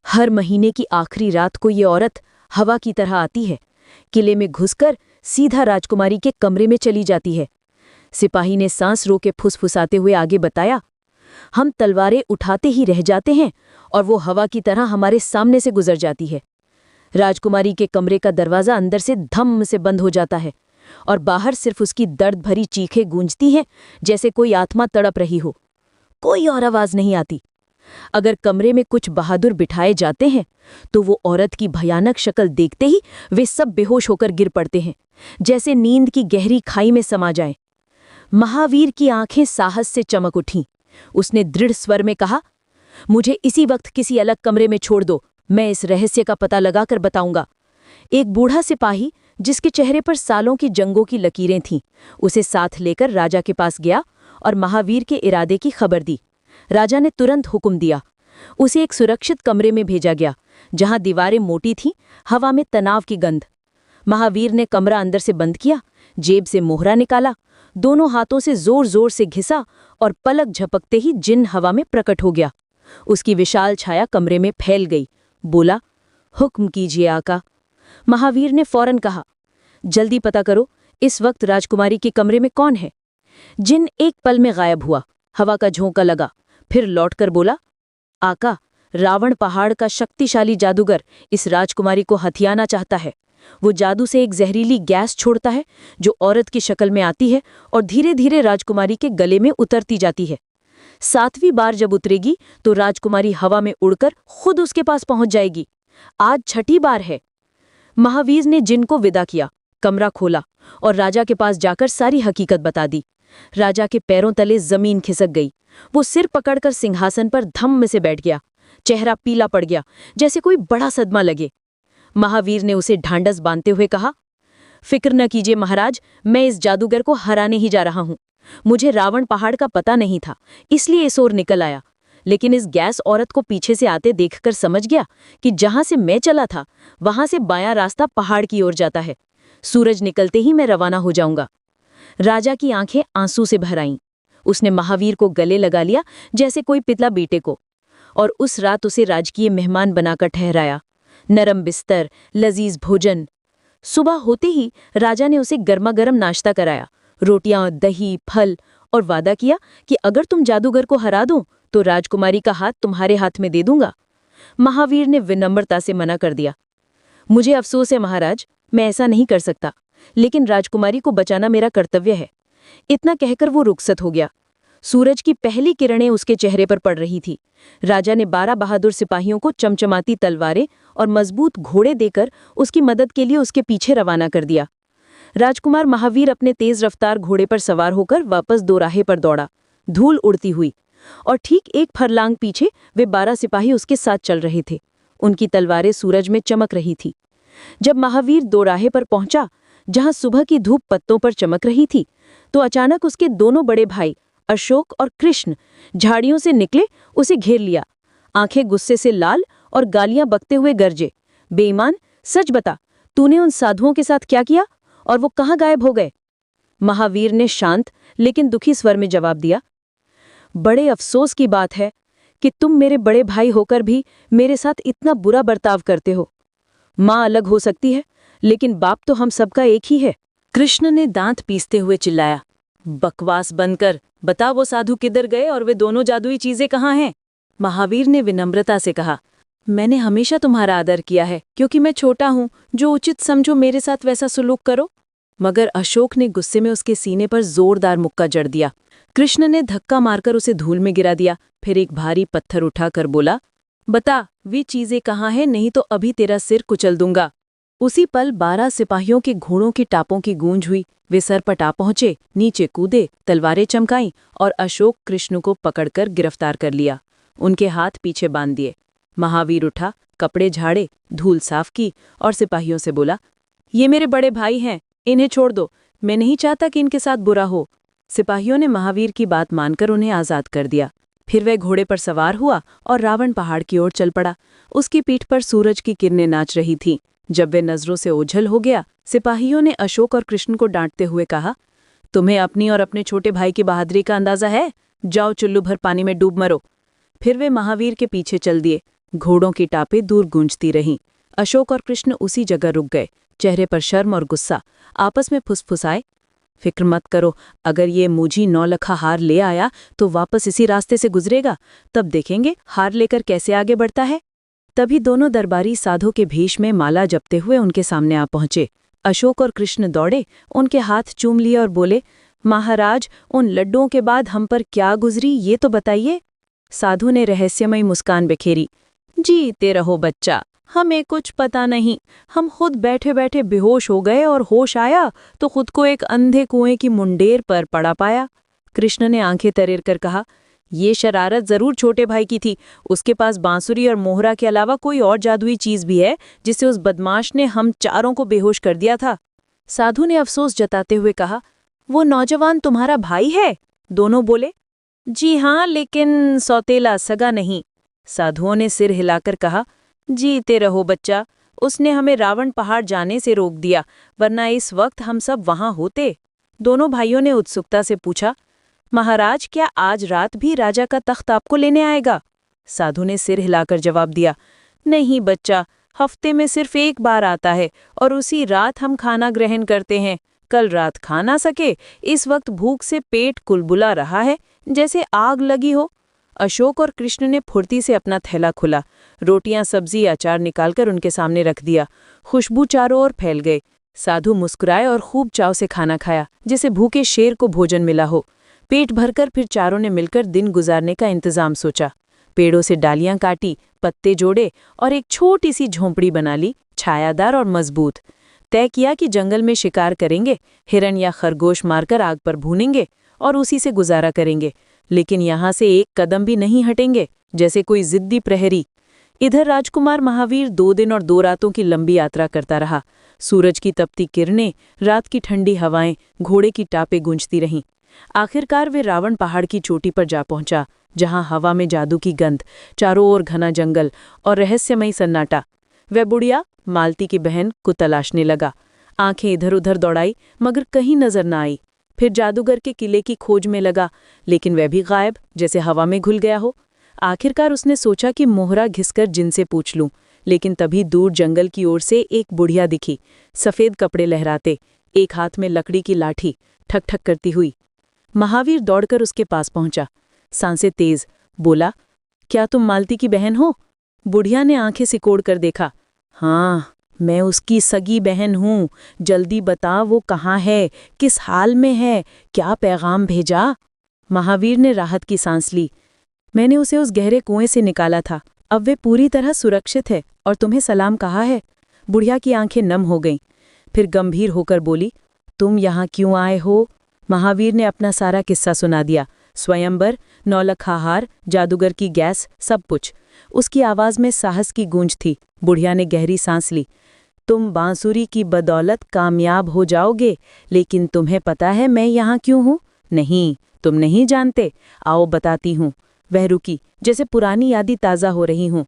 [SPEAKER 1] हर महीने की आखिरी रात को ये औरत हवा की तरह आती है, किले में घुसकर सीधा राजकुमारी के कमरे में चली जाती है। सिपाही ने सांस रोके फुसफुसाते हुए आगे बताया, हम तलवारें उठाते ही रह जाते हैं और वो हवा की तरह हमारे सामने से गुजर जाती है। राजकुमारी के कमरे का दरवाजा अंदर से धम्म से बंद हो जाता है और बाहर सिर्फ उसकी दर्द भरी चीखें गूंजती हैं, जैसे कोई आत्मा तड़प रही हो। कोई और आवाज नहीं आती। अगर कमरे में कुछ बहादुर बिठाए जाते हैं तो वो औरत की भयानक शक्ल देखते ही वे सब बेहोश होकर गिर पड़ते हैं, जैसे नींद की गहरी खाई में समा जाएं। महावीर की आंखें साहस से चमक उठीं। उसने दृढ़ स्वर में कहा, मुझे इसी वक्त किसी अलग कमरे में छोड़ दो,
[SPEAKER 2] मैं इस रहस्य का पता लगाकर बताऊंगा। एक बूढ़ा सिपाही जिसके चेहरे पर सालों की जंगों की लकीरें थीं, उसे साथ लेकर राजा के पास गया और महावीर के इरादे की खबर दी। राजा ने तुरंत हुक्म दिया। उसे एक सुरक्षित कमरे में भेजा गया, जहां दीवारें मोटी थीं, हवा में तनाव की गंध। महावीर ने कमरा अंदर से बंद किया, जेब से मोहरा निकाला, दोनों हाथों से जोर जोर से घिसा और पलक झपकते ही जिन हवा में प्रकट हो गया। उसकी विशाल छाया कमरे में फैल गई। बोला, हुक्म कीजिए आका। महावीर ने फौरन कहा, जल्दी पता करो, इस वक्त राजकुमारी के कमरे में कौन है। जिन एक पल में गायब हुआ। हवा का झोंका लगा, फिर लौटकर बोला, आका, रावण पहाड़ का शक्तिशाली जादूगर इस राजकुमारी को हथियाना चाहता है। वो जादू से एक जहरीली गैस छोड़ता है जो औरत की शक्ल में आती है और धीरे धीरे राजकुमारी के गले में उतरती जाती है। 7वीं बार जब उतरेगी तो राजकुमारी हवा में उड़कर खुद उसके पास पहुंच जाएगी। आज 6ठी बार है। महावीर ने जिन को विदा किया, कमरा खोला और राजा के पास जाकर सारी हकीकत बता दी। राजा के पैरों तले जमीन खिसक गई। वो सिर पकड़कर सिंहासन पर धम्म से बैठ गया। चेहरा पीला पड़ गया, जैसे कोई बड़ा सदमा लगे। महावीर ने उसे ढांढस बांधते हुए कहा, फिक्र न कीजिए महाराज, मैं इस जादूगर को हराने ही जा रहा हूं। मुझे रावण पहाड़ का पता नहीं था, इसलिए इस ओर निकल आया। लेकिन इस गैस औरत को पीछे से आते देखकर समझ गया कि जहां से मैं चला था वहां से बायां रास्ता पहाड़ की ओर जाता है। सूरज निकलते ही मैं रवाना हो जाऊंगा। राजा की आंखें आंसू से भर आईं। उसने महावीर को गले लगा लिया जैसे कोई पितला बेटे को, और उस रात उसे राजकीय मेहमान बनाकर ठहराया। नरम बिस्तर, लजीज भोजन। सुबह होते ही राजा ने उसे गर्मा-गर्म नाश्ता कराया, रोटियां, दही, फल, और वादा किया कि अगर तुम जादूगर को हरा दो तो राजकुमारी का हाथ तुम्हारे हाथ में दे दूंगा। महावीर ने विनम्रता से मना कर दिया। मुझे अफसोस है महाराज, मैं ऐसा नहीं कर सकता, लेकिन राजकुमारी को बचाना मेरा कर्तव्य है। इतना कहकर वो रुखसत हो गया। सूरज की पहली किरणें उसके चेहरे पर पड़ रही थी। राजा ने 12 बहादुर सिपाहियों को चमचमाती तलवारें और मजबूत घोड़े देकर उसकी मदद के लिए उसके पीछे रवाना कर दिया। राजकुमार महावीर अपने तेज रफ्तार घोड़े पर सवार होकर वापस दोराहे पर दौड़ा, धूल उड़ती हुई, और ठीक 1 फरलांग पीछे वे 12 सिपाही उसके साथ चल रहे थे। उनकी तलवारें सूरज में चमक रही थी। जब महावीर दोराहे पर पहुंचा, जहां सुबह की धूप पत्तों पर चमक रही थी, तो अचानक उसके दोनों बड़े भाई अशोक और कृष्ण झाड़ियों से निकले, उसे घेर लिया। आंखें गुस्से से लाल और गालियां बकते हुए गरजे, बेईमान, सच बता, तूने उन साधुओं के साथ क्या किया और वो कहाँ गायब हो गए? महावीर ने शांत लेकिन दुखी स्वर में जवाब दिया, बड़े अफसोस की बात है कि तुम मेरे बड़े भाई होकर भी मेरे साथ इतना बुरा बर्ताव करते हो। माँ अलग हो सकती है, लेकिन बाप तो हम सबका एक ही है। कृष्ण ने दांत पीसते हुए चिल्लाया, बकवास बंद कर, बता वो साधु किधर गए और वे दोनों जादुई चीजें कहाँ हैं? महावीर ने विनम्रता से कहा, मैंने हमेशा तुम्हारा आदर किया है, क्योंकि मैं छोटा हूँ, जो उचित समझो मेरे साथ वैसा सुलूक करो। मगर अशोक ने गुस्से में उसके सीने पर जोरदार मुक्का जड़ दिया। कृष्ण ने धक्का मारकर उसे धूल में गिरा दिया, फिर एक भारी पत्थर उठाकर बोला, बता वे चीजें कहाँ हैं, नहीं तो अभी तेरा सिर कुचल दूंगा। उसी पल 12 सिपाहियों के घोड़ों की टापों की गूंज हुई। वे सर पटा पहुंचे, नीचे कूदे, तलवारें चमकाईं और अशोक कृष्ण को पकड़कर गिरफ्तार कर लिया। उनके हाथ पीछे बांध दिए। महावीर उठा, कपड़े झाड़े, धूल साफ की और सिपाहियों से बोला, ये मेरे बड़े भाई हैं, इन्हें छोड़ दो, मैं नहीं चाहता कि इनके साथ बुरा हो। सिपाहियों ने महावीर की बात मानकर उन्हें आजाद कर दिया। फिर वह घोड़े पर सवार हुआ और रावण पहाड़ की ओर चल पड़ा। उसकी पीठ पर सूरज की किरणें नाच रही थीं। जब वे नजरों से ओझल हो गया, सिपाहियों ने अशोक और कृष्ण को डांटते हुए कहा, तुम्हें अपनी और अपने छोटे भाई की बहादुरी का अंदाजा है? जाओ चुल्लू भर पानी में डूब मरो। फिर वे महावीर के पीछे चल दिए। घोड़ों की टापें दूर गूंजती रहीं। अशोक और कृष्ण उसी जगह रुक गए, चेहरे पर शर्म और गुस्सा। आपस में फुसफुसाए, फिक्र मत करो, अगर ये मुझी 9 लखा हार ले आया तो वापस इसी रास्ते से गुजरेगा, तब देखेंगे हार लेकर कैसे आगे बढ़ता है। तभी दोनों दरबारी साधु के भेष में माला जपते हुए उनके सामने आ पहुंचे। अशोक और कृष्ण दौड़े, उनके हाथ चूम लिए और बोले, महाराज, उन लड्डुओं के बाद हम पर क्या गुजरी ये तो बताइए। साधु ने रहस्यमयी मुस्कान बिखेरी, जीते रहो बच्चा, हमें कुछ पता नहीं, हम खुद बैठे बैठे बेहोश हो गए और होश आया तो खुद को एक अंधे कुएं की मुंडेर पर पड़ा पाया। कृष्ण ने आंखें तरेर कर कहा, ये शरारत जरूर छोटे भाई की थी। उसके पास बांसुरी और मोहरा के अलावा कोई और जादुई चीज भी है जिससे उस बदमाश ने हम चारों को बेहोश कर दिया था। साधु ने अफसोस जताते हुए कहा, वो नौजवान तुम्हारा भाई है? दोनों बोले, जी हाँ, लेकिन सौतेला सगा नहीं। साधुओं ने सिर हिलाकर कहा, जीते रहो बच्चा, उसने हमें रावण पहाड़ जाने से रोक दिया, वरना इस वक्त हम सब वहां होते। दोनों भाइयों ने उत्सुकता से पूछा, महाराज क्या आज रात भी राजा का तख्त आपको लेने आएगा? साधु ने सिर हिलाकर जवाब दिया, नहीं बच्चा, हफ्ते में सिर्फ एक बार आता है और उसी रात हम खाना ग्रहण करते हैं। कल रात खा ना सके, इस वक्त भूख से पेट कुलबुला रहा है, जैसे आग लगी हो। अशोक और कृष्ण ने फुर्ती से अपना थैला खुला, रोटियां सब्जी अचार निकालकर उनके सामने रख दिया। खुशबू चारों ओर फैल गए। साधु मुस्कुराए और खूब चाव से खाना खाया, जैसे भूखे शेर को भोजन मिला हो। पेट भरकर फिर चारों ने मिलकर दिन गुजारने का इंतजाम सोचा। पेड़ों से डालियां काटी, पत्ते जोड़े और एक छोटी सी झोंपड़ी बना ली, छायादार और मजबूत। तय किया कि जंगल में शिकार करेंगे, हिरन या खरगोश मारकर आग पर भूनेंगे और उसी से गुजारा करेंगे, लेकिन यहाँ से एक कदम भी नहीं हटेंगे, जैसे कोई जिद्दी प्रहरी। इधर राजकुमार महावीर 2 दिन और 2 रातों की लंबी यात्रा करता रहा। सूरज की तपती किरणें, रात की ठंडी हवाएं, घोड़े की टापें गूंजती रहीं। आखिरकार वे रावण पहाड़ की चोटी पर जा पहुंचा, जहां हवा में जादू की गंध, चारों ओर घना जंगल और रहस्यमयी सन्नाटा। वह बुढ़िया, मालती की बहन, को तलाशने लगा। आंखें इधर उधर दौड़ाई, मगर कहीं नजर न आई। फिर जादूगर के किले की खोज में लगा, लेकिन वह भी गायब, जैसे हवा में घुल गया हो। आखिरकार उसने सोचा कि मोहरा घिसकर जिनसे पूछ लूं, लेकिन तभी दूर जंगल की ओर से एक बुढ़िया दिखी, सफेद कपड़े लहराते, एक हाथ में लकड़ी की लाठी ठक ठक करती हुई। महावीर दौड़कर उसके पास पहुंचा, सांसें तेज, बोला, क्या तुम मालती की बहन हो? बुढ़िया ने आंखें सिकोड़ कर देखा। हाँ, मैं उसकी सगी बहन हूँ। जल्दी बता, वो कहाँ है, किस हाल में है, क्या पैगाम भेजा? महावीर ने राहत की सांस ली। मैंने उसे उस गहरे कुएं से निकाला था, अब वे पूरी तरह सुरक्षित है और तुम्हें सलाम कहा है। बुढ़िया की आंखें नम हो गईं, फिर गंभीर होकर बोली, तुम यहाँ क्यों आए हो? महावीर ने अपना सारा किस्सा सुना दिया, स्वयंवर, नौलखा हार, जादूगर की गैस, सब कुछ। उसकी आवाज में साहस की गूंज थी। बुढ़िया ने गहरी सांस ली। तुम बांसुरी की बदौलत कामयाब हो जाओगे, लेकिन तुम्हें पता है मैं यहाँ क्यों हूँ? नहीं, तुम नहीं जानते। आओ बताती हूँ। वह रुकी, जैसे पुरानी यादें ताज़ा हो रही हूँ।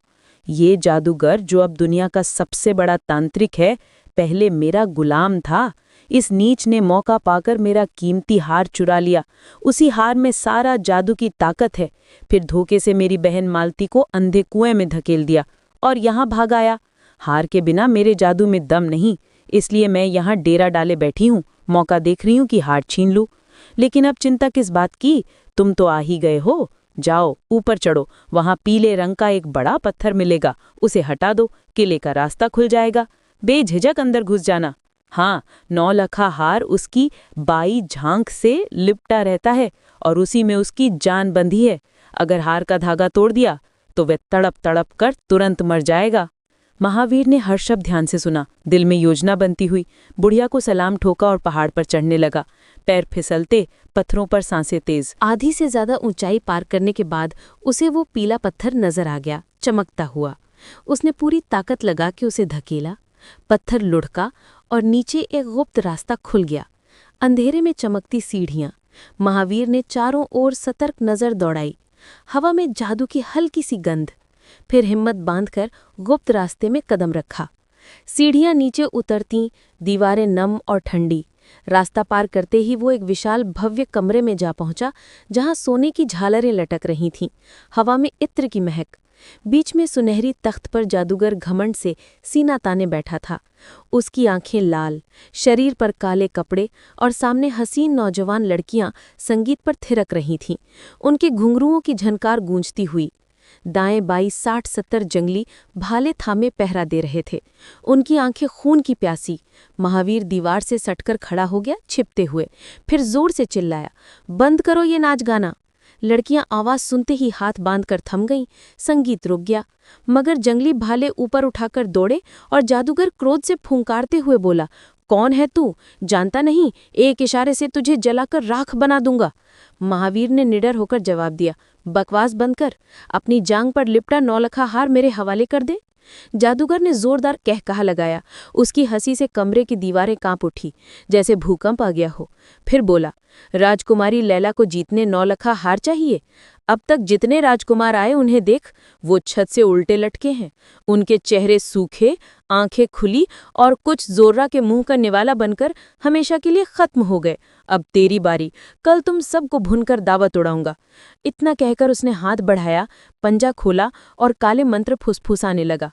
[SPEAKER 2] ये जादूगर जो अब दुनिया का सबसे बड़ा तांत्रिक है, पहले मेरा गुलाम था। इस नीच ने मौका पाकर मेरा कीमती हार चुरा लिया। उसी हार में सारा जादू की ताकत है। फिर धोखे से मेरी बहन मालती को अंधे कुएं में धकेल दिया और यहाँ भाग आया। हार के बिना मेरे जादू में दम नहीं, इसलिए मैं यहाँ डेरा डाले बैठी हूँ, मौका देख रही हूँ कि हार छीन लूँ। लेकिन अब चिंता किस बात की, तुम तो आ ही गए हो। जाओ ऊपर चढ़ो, वहां पीले रंग का एक बड़ा पत्थर मिलेगा, उसे हटा दो, किले का रास्ता खुल जाएगा। बेझिझक अंदर घुस जाना। हाँ, 9 लखा हार उसकी बाई झांक से लिपटा रहता है और उसी में उसकी जान बंधी है। अगर हार का धागा तोड़ दिया तो वह तड़प तड़प कर तुरंत मर जाएगा। महावीर ने हर शब्द ध्यान से सुना, दिल में योजना बनती हुई। बुढ़िया को सलाम ठोका और पहाड़ पर चढ़ने लगा। पैर फिसलते, पत्थरों पर सांसें तेज।
[SPEAKER 1] आधी से ज्यादा ऊंचाई पार करने के बाद उसे वो पीला पत्थर नजर आ गया, चमकता हुआ। उसने पूरी ताकत लगा के उसे धकेला। पत्थर लुढ़का और नीचे एक गुप्त रास्ता खुल गया। अंधेरे में चमकती सीढ़ियां। महावीर ने चारों ओर सतर्क नजर दौड़ाई। हवा में जादू की हल्की सी गंध। फिर हिम्मत बांधकर गुप्त रास्ते में कदम रखा। सीढ़ियां नीचे उतरती, दीवारें नम और ठंडी। रास्ता पार करते ही वो एक विशाल भव्य कमरे में जा पहुंचा, जहां सोने की झालरें लटक रही थीं, हवा में इत्र की महक। बीच में सुनहरी तख्त पर जादूगर घमंड से सीना ताने बैठा था। उसकी आंखें लाल, शरीर पर काले कपड़े और सामने हसीन नौजवान लड़कियां संगीत पर थिरक रही थीं, उनके घुंघरुओं की झनकार गूंजती हुई। दाएं बाई 60-70 जंगली भाले थामे पहरा दे रहे थे, उनकी आंखें खून की प्यासी। महावीर दीवार से सटकर खड़ा हो गया, छिपते हुए। फिर जोर से चिल्लाया, बंद करो ये नाच गाना। लड़कियां आवाज सुनते ही हाथ बांधकर थम गईं। संगीत रुक गया, मगर जंगली भाले ऊपर उठाकर दौड़े और जादूगर क्रोध से फुंकारते हुए बोला,
[SPEAKER 3] कौन है तू? जानता नहीं, एक इशारे से तुझे जलाकर राख बना दूंगा। महावीर ने निडर होकर जवाब दिया, बकवास बंद कर, अपनी जांग पर लिपटा नौलखा हार मेरे हवाले कर दे। जादूगर ने जोरदार कहकहा लगाया। उसकी हंसी से कमरे की दीवारें कांप उठी, जैसे भूकंप आ गया हो। फिर बोला, राजकुमारी लैला को जीतने नौलखा हार चाहिए? अब तक जितने राजकुमार आए उन्हें देख, वो छत से उल्टे लटके हैं। उनके चेहरे सूखे, आंखें खुली और कुछ जोर्रा के मुंह का निवाला बनकर हमेशा के लिए खत्म हो गए। अब तेरी बारी, कल तुम सबको भुनकर दावत उड़ाऊंगा। इतना कहकर उसने हाथ बढ़ाया, पंजा खोला और काले मंत्र फुसफुसाने लगा।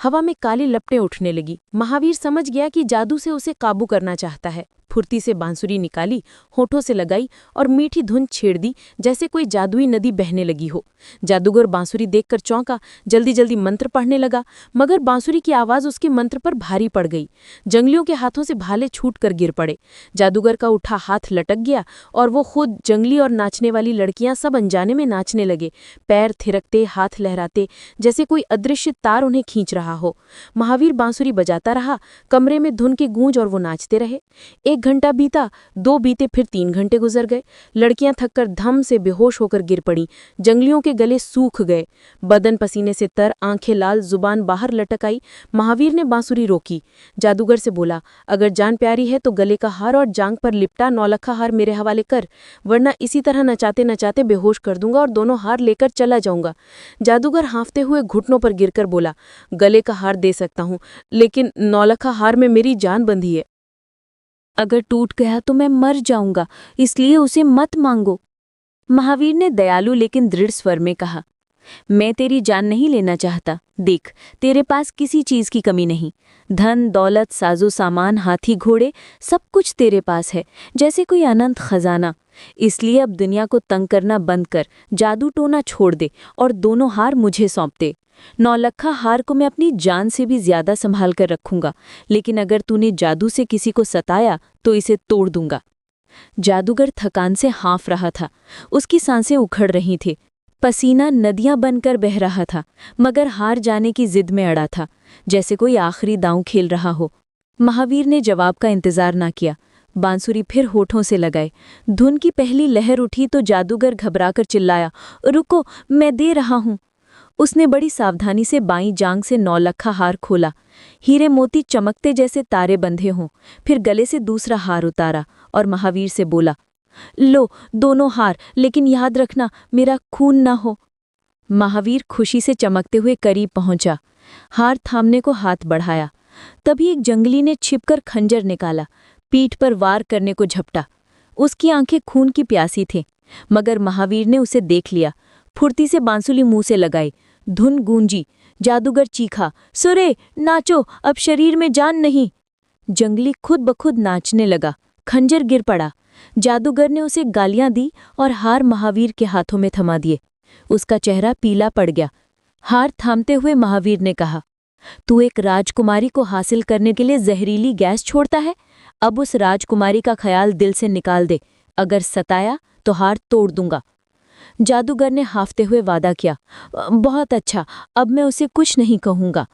[SPEAKER 3] हवा में काली लपटें उठने लगी। महावीर समझ गया कि जादू से उसे काबू करना चाहता है। फुर्ती से बांसुरी निकाली, होठों से लगाई और मीठी धुन छेड़ दी, जैसे कोई जादुई नदी बहने लगी हो। जादूगर बांसुरी देखकर चौंका, जल्दी जल्दी मंत्र पढ़ने लगा, मगर बांसुरी की आवाज उसके मंत्र पर भारी पड़ गई। जंगलियों के हाथों से भाले छूट कर गिर पड़े। जादूगर का उठा हाथ लटक गया और वो खुद, जंगली और नाचने वाली लड़कियां सब अनजाने में नाचने लगे, पैर थिरकते, हाथ लहराते, जैसे कोई अदृश्य तार उन्हें खींच रहा हो। महावीर बांसुरी बजाता रहा, कमरे में धुन की गूंज और वो नाचते रहे। 1 घंटा बीता, 2 बीते, फिर 3 घंटे गुजर गए। लड़कियां थककर धम से बेहोश होकर गिर पड़ी। जंगलियों के गले सूख गए, बदन पसीने से तर, आंखें लाल, जुबान बाहर लटक आई। महावीर ने बांसुरी रोकी। जादूगर से बोला, अगर जान प्यारी है तो गले का हार और जांग पर लिपटा नौलखा हार मेरे हवाले कर, वरना इसी तरह नचाते नचाते बेहोश कर दूंगा और दोनों हार लेकर चला जाऊंगा। जादूगर हाँफते हुए घुटनों पर गिरकर बोला, गले का हार दे सकता हूं, लेकिन नौलखा हार में मेरी जान बंधी है।
[SPEAKER 2] अगर टूट गया तो मैं मर जाऊंगा, इसलिए उसे मत मांगो। महावीर ने दयालु लेकिन दृढ़ स्वर में कहा, मैं तेरी जान नहीं लेना चाहता। देख, तेरे पास किसी चीज की कमी नहीं। धन, दौलत, साजो सामान, हाथी घोड़े, सब कुछ तेरे पास है, जैसे कोई अनंत खजाना। इसलिए अब दुनिया को तंग करना बंद कर, जादू टोना छोड़ दे और दोनों हार मुझे सौंप दे। नौलखा हार को मैं अपनी जान से भी ज्यादा संभाल कर रखूंगा, लेकिन अगर तूने जादू से किसी को सताया तो इसे तोड़ दूंगा। जादूगर थकान से हाँफ रहा था, उसकी सांसें उखड़ रही थी, पसीना नदियां बनकर बह रहा था, मगर हार जाने की जिद में अड़ा था, जैसे कोई आखिरी दांव खेल रहा हो। महावीर ने जवाब का इंतजार ना किया, बांसुरी फिर होठों से लगाए। धुन की पहली लहर उठी तो जादूगर घबराकर चिल्लाया, रुको, मैं दे रहा हूं। उसने बड़ी सावधानी से बाईं जांग से नौलखा हार खोला। हीरे मोती चमकते जैसे तारे बंधे हों। फिर गले से दूसरा हार उतारा और महावीर से बोला, लो, दोनों हार, लेकिन याद रखना मेरा खून ना हो। महावीर खुशी से चमकते हुए करीब पहुंचा, हार थामने को हाथ बढ़ाया। तभी एक जंगली ने छिपकर खंजर निकाला, पीठ पर वार करने को झपटा। उसकी आंखें खून की प्यासी थीं, मगर महावीर ने उसे देख लिया। फुर्ती से बांसुली मुंह से लगाई, धुन गूंजी। जादूगर चीखा, सुरे, नाचो, अब शरीर में जान नहीं। जंगली खुद ब खुद नाचने लगा। खंजर गिर पड़ा। जादूगर ने उसे गालियां दी और हार महावीर के हाथों में थमा दिए। उसका चेहरा पीला पड़ गया। हार थामते हुए महावीर ने कहा, तू एक राजकुमारी को हासिल करने के लिए जहरीली गैस छोड़ता है? अब उस राजकुमारी का ख्याल दिल से निकाल दे। अगर सताया तो हार तोड़ दूंगा। जादूगर ने हाफते हुए वादा किया, बहुत अच्छा, अब मैं उसे कुछ नहीं कहूंगा।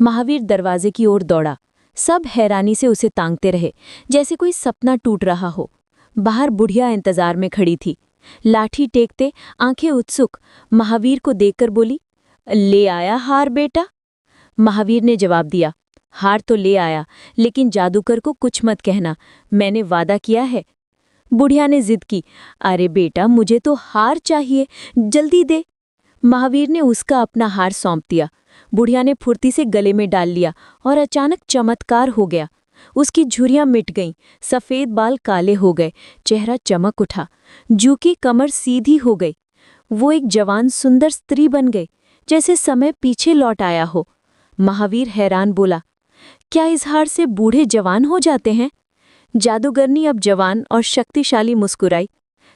[SPEAKER 2] महावीर दरवाजे की ओर दौड़ा। सब हैरानी से उसे तांकते रहे, जैसे कोई सपना टूट रहा हो। बाहर बुढ़िया इंतजार में खड़ी थी, लाठी टेकते, आंखें उत्सुक। महावीर को देखकर बोली, ले आया हार बेटा? महावीर ने जवाब दिया, हार तो ले आया, लेकिन जादूगर को कुछ मत कहना, मैंने वादा किया है। बुढ़िया ने जिद की, अरे बेटा, मुझे तो हार चाहिए, जल्दी दे। महावीर ने उसका अपना हार सौंप दिया। बुढ़िया ने फुर्ती से गले में डाल लिया और अचानक चमत्कार हो गया। उसकी झुर्रियां मिट गईं, सफ़ेद बाल काले हो गए, चेहरा चमक उठा, जू की कमर सीधी हो गई। वो एक जवान सुंदर स्त्री बन गई, जैसे समय पीछे लौट आया हो। महावीर हैरान बोला, क्या इस हार से बूढ़े जवान हो जाते हैं? जादूगरनी अब जवान और शक्तिशाली मुस्कुराई।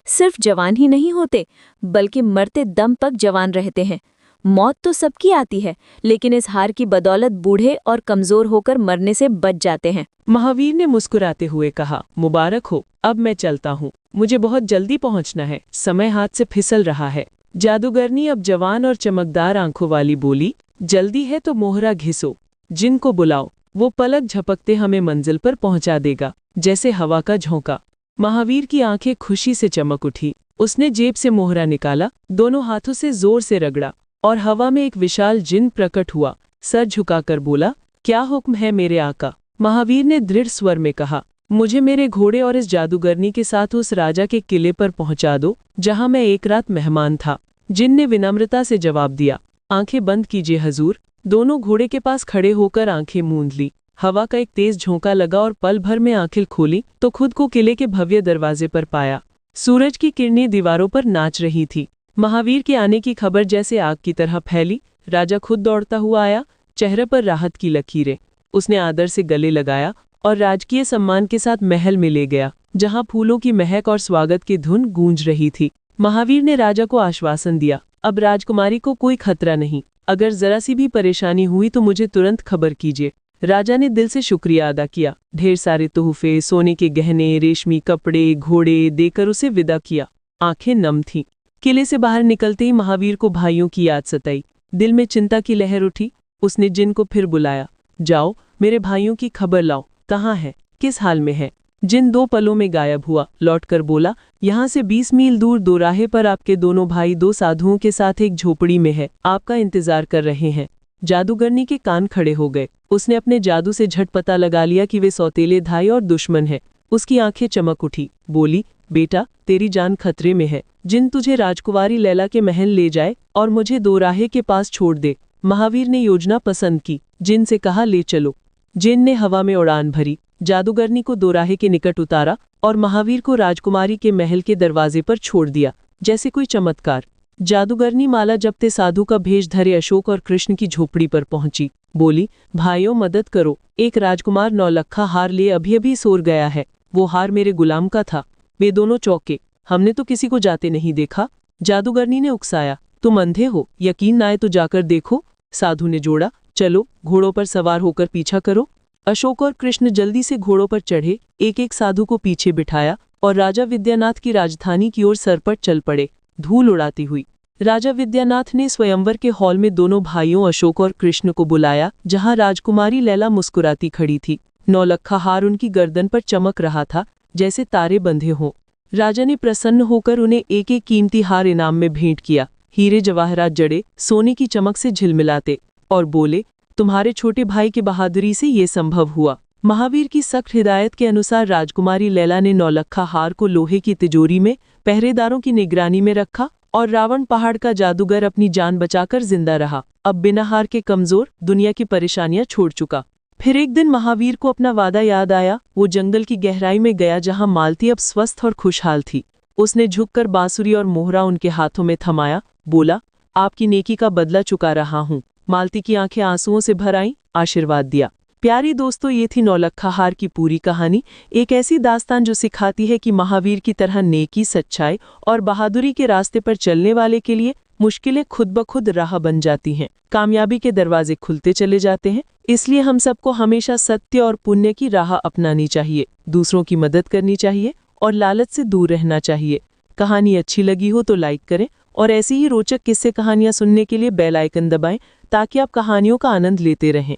[SPEAKER 2] सिर्फ जवान ही नहीं होते, बल्कि मरते दम तक जवान रहते हैं। मौत तो सबकी आती है, लेकिन इस हार की बदौलत बूढ़े और कमजोर होकर मरने से बच जाते हैं।
[SPEAKER 4] महावीर ने मुस्कुराते हुए कहा, मुबारक हो, अब मैं चलता हूँ, मुझे बहुत जल्दी पहुँचना है, समय हाथ से फिसल रहा है। जादूगरनी अब जवान और चमकदार आंखों वाली बोली, जल्दी है तो मोहरा घिसो, जिनको बुलाओ, वो पलक झपकते हमें मंजिल पर पहुंचा देगा, जैसे हवा का झोंका। महावीर की आंखें खुशी से चमक उठी। उसने जेब से मोहरा निकाला, दोनों हाथों से जोर से रगड़ा और हवा में एक विशाल जिन प्रकट हुआ। सर झुकाकर बोला, क्या हुक्म है मेरे आका? महावीर ने दृढ़ स्वर में कहा, मुझे मेरे घोड़े और इस जादूगरनी के साथ उस राजा के किले पर पहुंचा दो जहां मैं एक रात मेहमान था। जिन ने विनम्रता से जवाब दिया, आंखें बंद कीजिए हजूर। दोनों घोड़े के पास खड़े होकर आंखें मूंद ली। हवा का एक तेज झोंका लगा और पल भर में आंखें खोली तो खुद को किले के भव्य दरवाजे पर पाया। सूरज की किरणें दीवारों पर नाच रही थी। महावीर के आने की खबर जैसे आग की तरह फैली। राजा खुद दौड़ता हुआ आया, चेहरे पर राहत की लकीरें। उसने आदर से गले लगाया और राजकीय सम्मान के साथ महल में ले गया, जहां फूलों की महक और स्वागत की धुन गूंज रही थी। महावीर ने राजा को आश्वासन दिया, अब राजकुमारी को कोई खतरा नहीं। अगर जरा सी भी परेशानी हुई तो मुझे तुरंत खबर कीजिए। राजा ने दिल से शुक्रिया अदा किया। ढेर सारे तोहफे, सोने के गहने, रेशमी कपड़े, घोड़े देकर उसे विदा किया। आंखें नम थीं। किले से बाहर निकलते ही महावीर को भाइयों की याद सताई। दिल में चिंता की लहर उठी। उसने जिन को फिर बुलाया, जाओ मेरे भाइयों की खबर लाओ, कहाँ है, किस हाल में है। जिन 2 पलों में गायब हुआ। लौटकर बोला, यहाँ से 20 मील दूर दोराहे पर आपके दोनों भाई 2 साधुओं के साथ एक झोपड़ी में है, आपका इंतजार कर रहे हैं। जादूगरनी के कान खड़े हो गए। उसने अपने जादू से झट पता लगा लिया कि वे सौतेले भाई और दुश्मन है। उसकी आंखें चमक उठी। बोली, बेटा तेरी जान खतरे में है। जिन तुझे राजकुमारी लैला के महल ले जाए और मुझे दोराहे के पास छोड़ दे। महावीर ने योजना पसंद की। जिन से कहा, ले चलो। जिन ने हवा में उड़ान भरी, जादूगरनी को दोराहे के निकट उतारा और महावीर को राजकुमारी के महल के दरवाजे पर छोड़ दिया, जैसे कोई चमत्कार। जादूगरनी माला जपते साधु का भेष धरे अशोक और कृष्ण की झोपड़ी पर पहुंची। बोली, भाइयों मदद करो, एक राजकुमार 9 लखा हार लिए अभी अभी सोर गया है। वो हार मेरे गुलाम का था। वे दोनों चौंके, हमने तो किसी को जाते नहीं देखा। जादूगरनी ने उकसाया, तुम अंधे हो, यकीन ना आए तो जाकर देखो। साधु ने जोड़ा, चलो घोड़ों पर सवार होकर पीछा करो। अशोक और कृष्ण जल्दी से घोड़ों पर चढ़े, एक एक साधु को पीछे बिठाया और राजा विद्यानाथ की राजधानी की ओर सरपट चल पड़े, धूल उड़ाती हुई। राजा विद्यानाथ ने स्वयंवर के हॉल में दोनों भाइयों अशोक और कृष्ण को बुलाया, जहां राजकुमारी लैला मुस्कुराती खड़ी थी। 9 लखा हार उनकी गर्दन पर चमक रहा था, जैसे तारे बंधे हों। राजा ने प्रसन्न होकर उन्हें एक एक कीमती हार इनाम में भेंट किया, हीरे जवाहरात जड़े सोने की चमक से झिलमिलाते, और बोले, तुम्हारे छोटे भाई की बहादुरी से ये संभव हुआ। महावीर की सख्त हिदायत के अनुसार राजकुमारी लैला ने 9 लखा हार को लोहे की तिजोरी में पहरेदारों की निगरानी में रखा और रावण पहाड़ का जादूगर अपनी जान बचाकर जिंदा रहा। अब बिना हार के कमजोर, दुनिया की परेशानियां छोड़ चुका। फिर एक दिन महावीर को अपना वादा याद आया। वो जंगल की गहराई में गया जहां मालती अब स्वस्थ और खुशहाल थी। उसने झुककर बांसुरी और मोहरा उनके हाथों में थमाया। बोला, आपकी नेकी का बदला चुका रहा हूं। मालती की आंखें आंसुओं से भर आईं, आशीर्वाद दिया। प्यारी दोस्तों, ये थी 9 लखा हार की पूरी कहानी। एक ऐसी दास्तान जो सिखाती है कि महावीर की तरह नेकी, सच्चाई और बहादुरी के रास्ते पर चलने वाले के लिए मुश्किलें खुद ब खुद राह बन जाती हैं। कामयाबी के दरवाजे खुलते चले जाते हैं। इसलिए हम सबको हमेशा सत्य और पुण्य की राह अपनानी चाहिए, दूसरों की मदद करनी चाहिए और लालच से दूर रहना चाहिए। कहानी अच्छी लगी हो तो लाइक करें और ऐसी ही रोचक किस्से कहानियां सुनने के लिए बेल आइकन दबाएं ताकि आप कहानियों का आनंद लेते रहें।